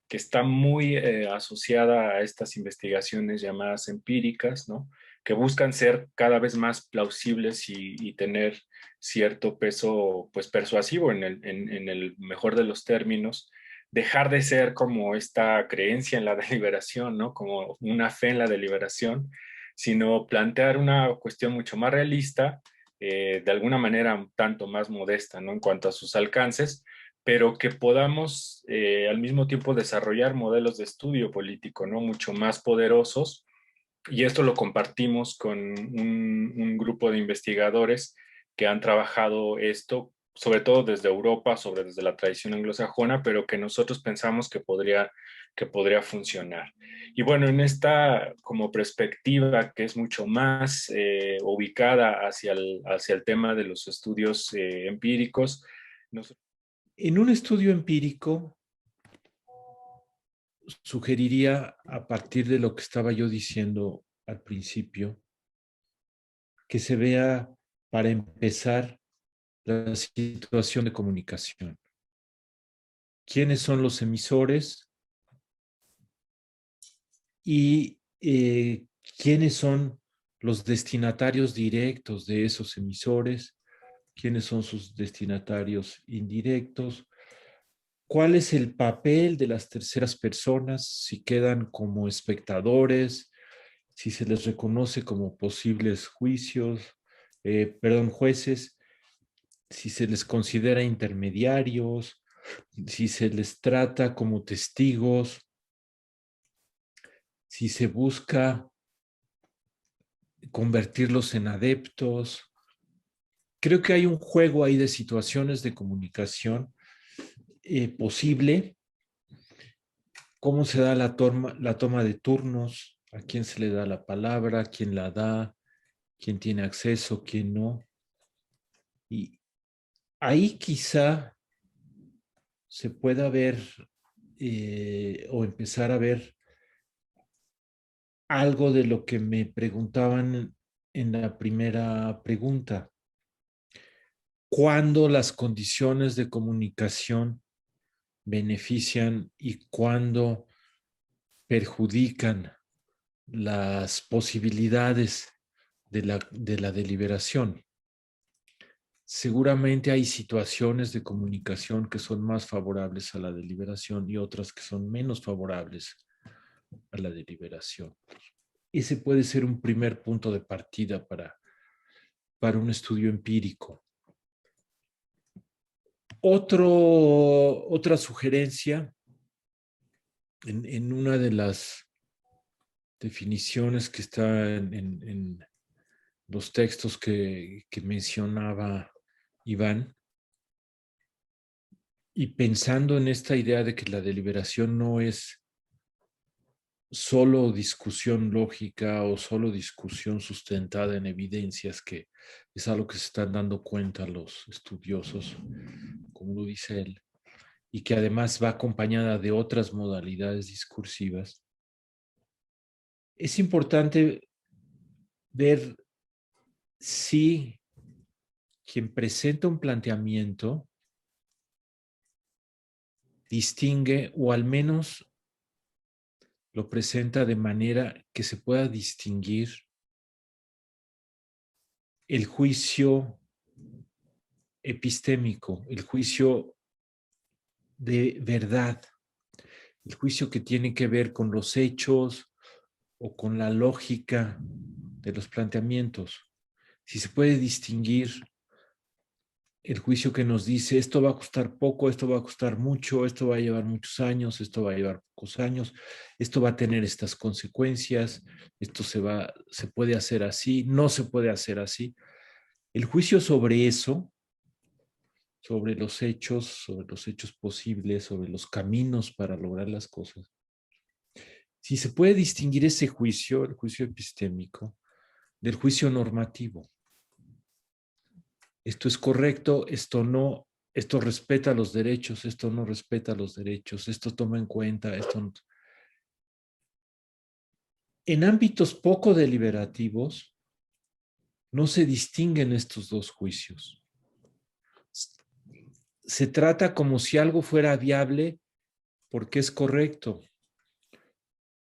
Speaker 2: que está muy asociada a estas investigaciones llamadas empíricas, ¿no? Que buscan ser cada vez más plausibles y tener cierto peso pues, persuasivo en el mejor de los términos, dejar de ser como esta creencia en la deliberación, ¿no? Como una fe en la deliberación, sino plantear una cuestión mucho más realista, de alguna manera un tanto más modesta, ¿no? En cuanto a sus alcances, pero que podamos al mismo tiempo desarrollar modelos de estudio político, ¿no? Mucho más poderosos. Y esto lo compartimos con un grupo de investigadores que han trabajado esto, sobre todo desde Europa, desde la tradición anglosajona, pero que nosotros pensamos que podría funcionar. Y bueno, en esta como perspectiva que es mucho más ubicada hacia el tema de los estudios empíricos.
Speaker 3: En un estudio empírico, sugeriría, a partir de lo que estaba yo diciendo al principio, que se vea, para empezar, la situación de comunicación. ¿Quiénes son los emisores? Y quiénes son los destinatarios directos de esos emisores, quiénes son sus destinatarios indirectos, cuál es el papel de las terceras personas, si quedan como espectadores, si se les reconoce como posibles jueces, si se les considera intermediarios, si se les trata como testigos, si se busca convertirlos en adeptos. Creo que hay un juego ahí de situaciones de comunicación posible. ¿Cómo se da la toma de turnos? ¿A quién se le da la palabra? ¿Quién la da? ¿Quién tiene acceso? ¿Quién no? Y ahí quizá se pueda ver o empezar a ver algo de lo que me preguntaban en la primera pregunta. ¿Cuándo las condiciones de comunicación benefician y cuándo perjudican las posibilidades de la deliberación? Seguramente hay situaciones de comunicación que son más favorables a la deliberación y otras que son menos favorables a la deliberación. Ese puede ser un primer punto de partida para un estudio empírico. Otra sugerencia en una de las definiciones que está en los textos que mencionaba Iván, y pensando en esta idea de que la deliberación no es solo discusión lógica o solo discusión sustentada en evidencias, que es algo que se están dando cuenta los estudiosos, como lo dice él, y que además va acompañada de otras modalidades discursivas. Es importante ver si quien presenta un planteamiento distingue, o al menos lo presenta de manera que se pueda distinguir el juicio epistémico, el juicio de verdad, el juicio que tiene que ver con los hechos o con la lógica de los planteamientos. Si se puede distinguir el juicio que nos dice esto va a costar poco, esto va a costar mucho, esto va a llevar muchos años, esto va a llevar pocos años, esto va a tener estas consecuencias, esto se puede hacer así, no se puede hacer así. El juicio sobre eso, sobre los hechos posibles, sobre los caminos para lograr las cosas. Si se puede distinguir ese juicio, el juicio epistémico, del juicio normativo. esto es correcto, esto no, esto respeta los derechos, esto no respeta los derechos, esto toma en cuenta, esto no. En ámbitos poco deliberativos, no se distinguen estos dos juicios. Se trata como si algo fuera viable porque es correcto,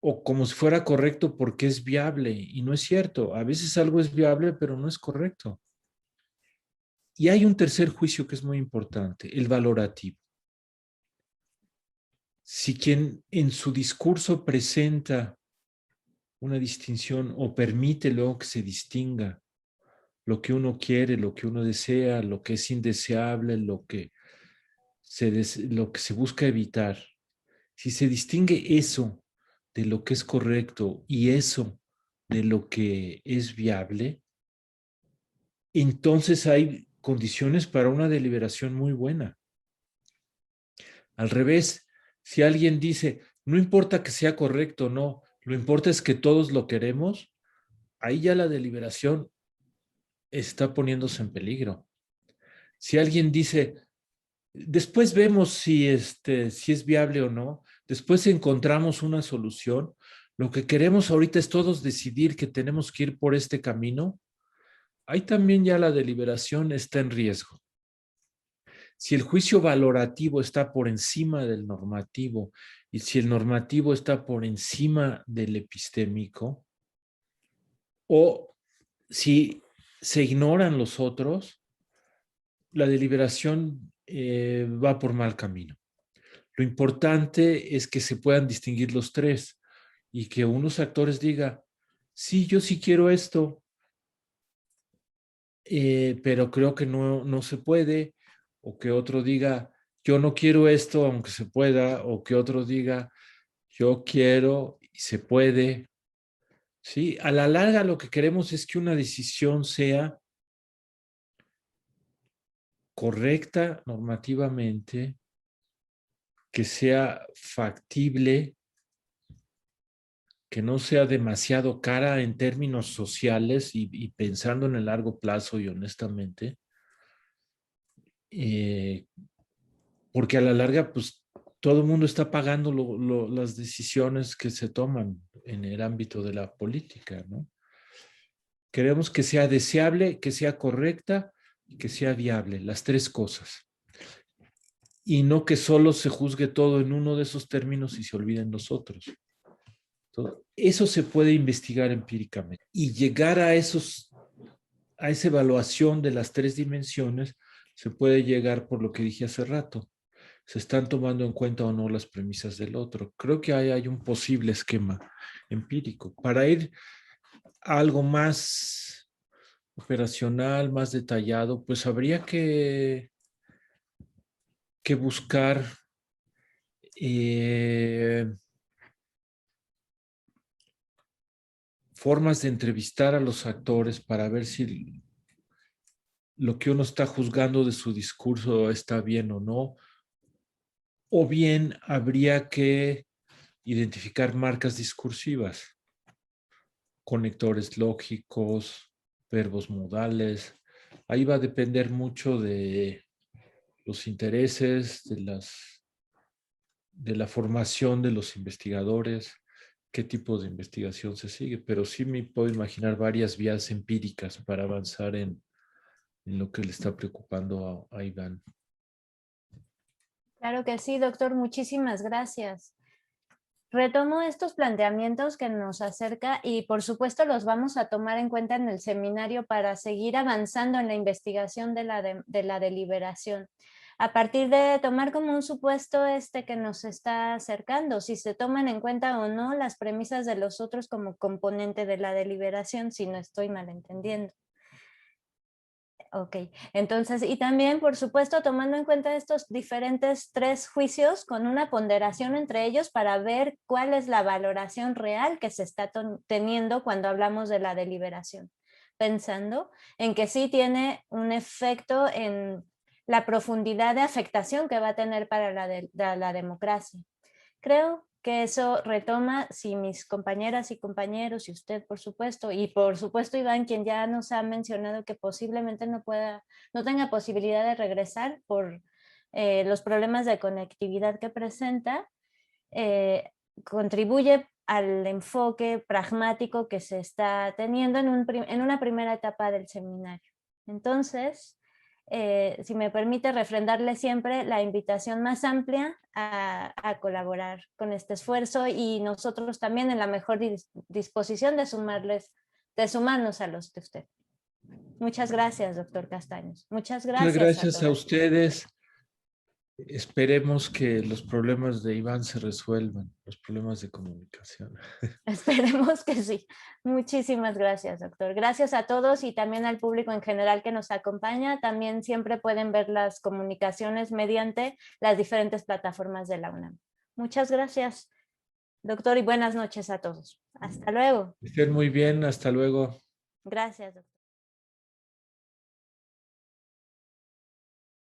Speaker 3: o como si fuera correcto porque es viable, y no es cierto. A veces algo es viable, pero no es correcto. Y hay un tercer juicio que es muy importante, el valorativo. Si quien en su discurso presenta una distinción o permite luego que se distinga lo que uno quiere, lo que uno desea, lo que es indeseable, lo que se busca evitar, si se distingue eso de lo que es correcto y eso de lo que es viable, entonces hay condiciones para una deliberación muy buena. Al revés, si alguien dice, no importa que sea correcto o no, lo importante es que todos lo queremos, ahí ya la deliberación está poniéndose en peligro. Si alguien dice, después vemos si es viable o no, después encontramos una solución, lo que queremos ahorita es todos decidir que tenemos que ir por este camino, ahí también ya la deliberación está en riesgo. Si el juicio valorativo está por encima del normativo y si el normativo está por encima del epistémico, o si se ignoran los otros, la deliberación va por mal camino. Lo importante es que se puedan distinguir los tres y que unos actores digan, sí, yo sí quiero esto, pero creo que no se puede, o que otro diga, yo no quiero esto aunque se pueda, o que otro diga, yo quiero y se puede. ¿Sí? A la larga lo que queremos es que una decisión sea correcta normativamente, que sea factible, que no sea demasiado cara en términos sociales y pensando en el largo plazo y honestamente, porque a la larga, pues todo el mundo está pagando las decisiones que se toman en el ámbito de la política, ¿no? Queremos que sea deseable, que sea correcta y que sea viable, las tres cosas. Y no que solo se juzgue todo en uno de esos términos y se olviden los otros. Entonces, eso se puede investigar empíricamente y llegar a esa evaluación de las tres dimensiones se puede llegar por lo que dije hace rato. Se están tomando en cuenta o no las premisas del otro. Creo que hay un posible esquema empírico. Para ir a algo más operacional, más detallado, pues habría que buscar formas de entrevistar a los actores para ver si lo que uno está juzgando de su discurso está bien o no, o bien habría que identificar marcas discursivas, conectores lógicos, verbos modales. Ahí va a depender mucho de los intereses, de la formación de los investigadores, qué tipo de investigación se sigue, pero sí me puedo imaginar varias vías empíricas para avanzar en lo que le está preocupando a Iván.
Speaker 1: Claro que sí, doctor, muchísimas gracias. Retomo estos planteamientos que nos acerca y por supuesto los vamos a tomar en cuenta en el seminario para seguir avanzando en la investigación de la deliberación. A partir de tomar como un supuesto que nos está acercando, si se toman en cuenta o no las premisas de los otros como componente de la deliberación, si no estoy malentendiendo. Ok, entonces, y también, por supuesto, tomando en cuenta estos diferentes tres juicios con una ponderación entre ellos para ver cuál es la valoración real que se está teniendo cuando hablamos de la deliberación, pensando en que sí tiene un efecto en la profundidad de afectación que va a tener para la democracia. Creo que eso retoma, si mis compañeras y compañeros, y usted por supuesto Iván, quien ya nos ha mencionado que posiblemente no tenga posibilidad de regresar por los problemas de conectividad que presenta, contribuye al enfoque pragmático que se está teniendo en una primera etapa del seminario. Entonces, si me permite refrendarle siempre la invitación más amplia a colaborar con este esfuerzo, y nosotros también en la mejor disposición de sumarnos a los de usted. Muchas gracias, doctor Castaños. Muchas gracias.
Speaker 3: Muchas gracias a ustedes. Esperemos que los problemas de Iván se resuelvan, los problemas de comunicación.
Speaker 1: Esperemos que sí. Muchísimas gracias, doctor. Gracias a todos y también al público en general que nos acompaña. También siempre pueden ver las comunicaciones mediante las diferentes plataformas de la UNAM. Muchas gracias, doctor, y buenas noches a todos. Hasta luego.
Speaker 3: Estén muy bien, hasta luego.
Speaker 1: Gracias, doctor.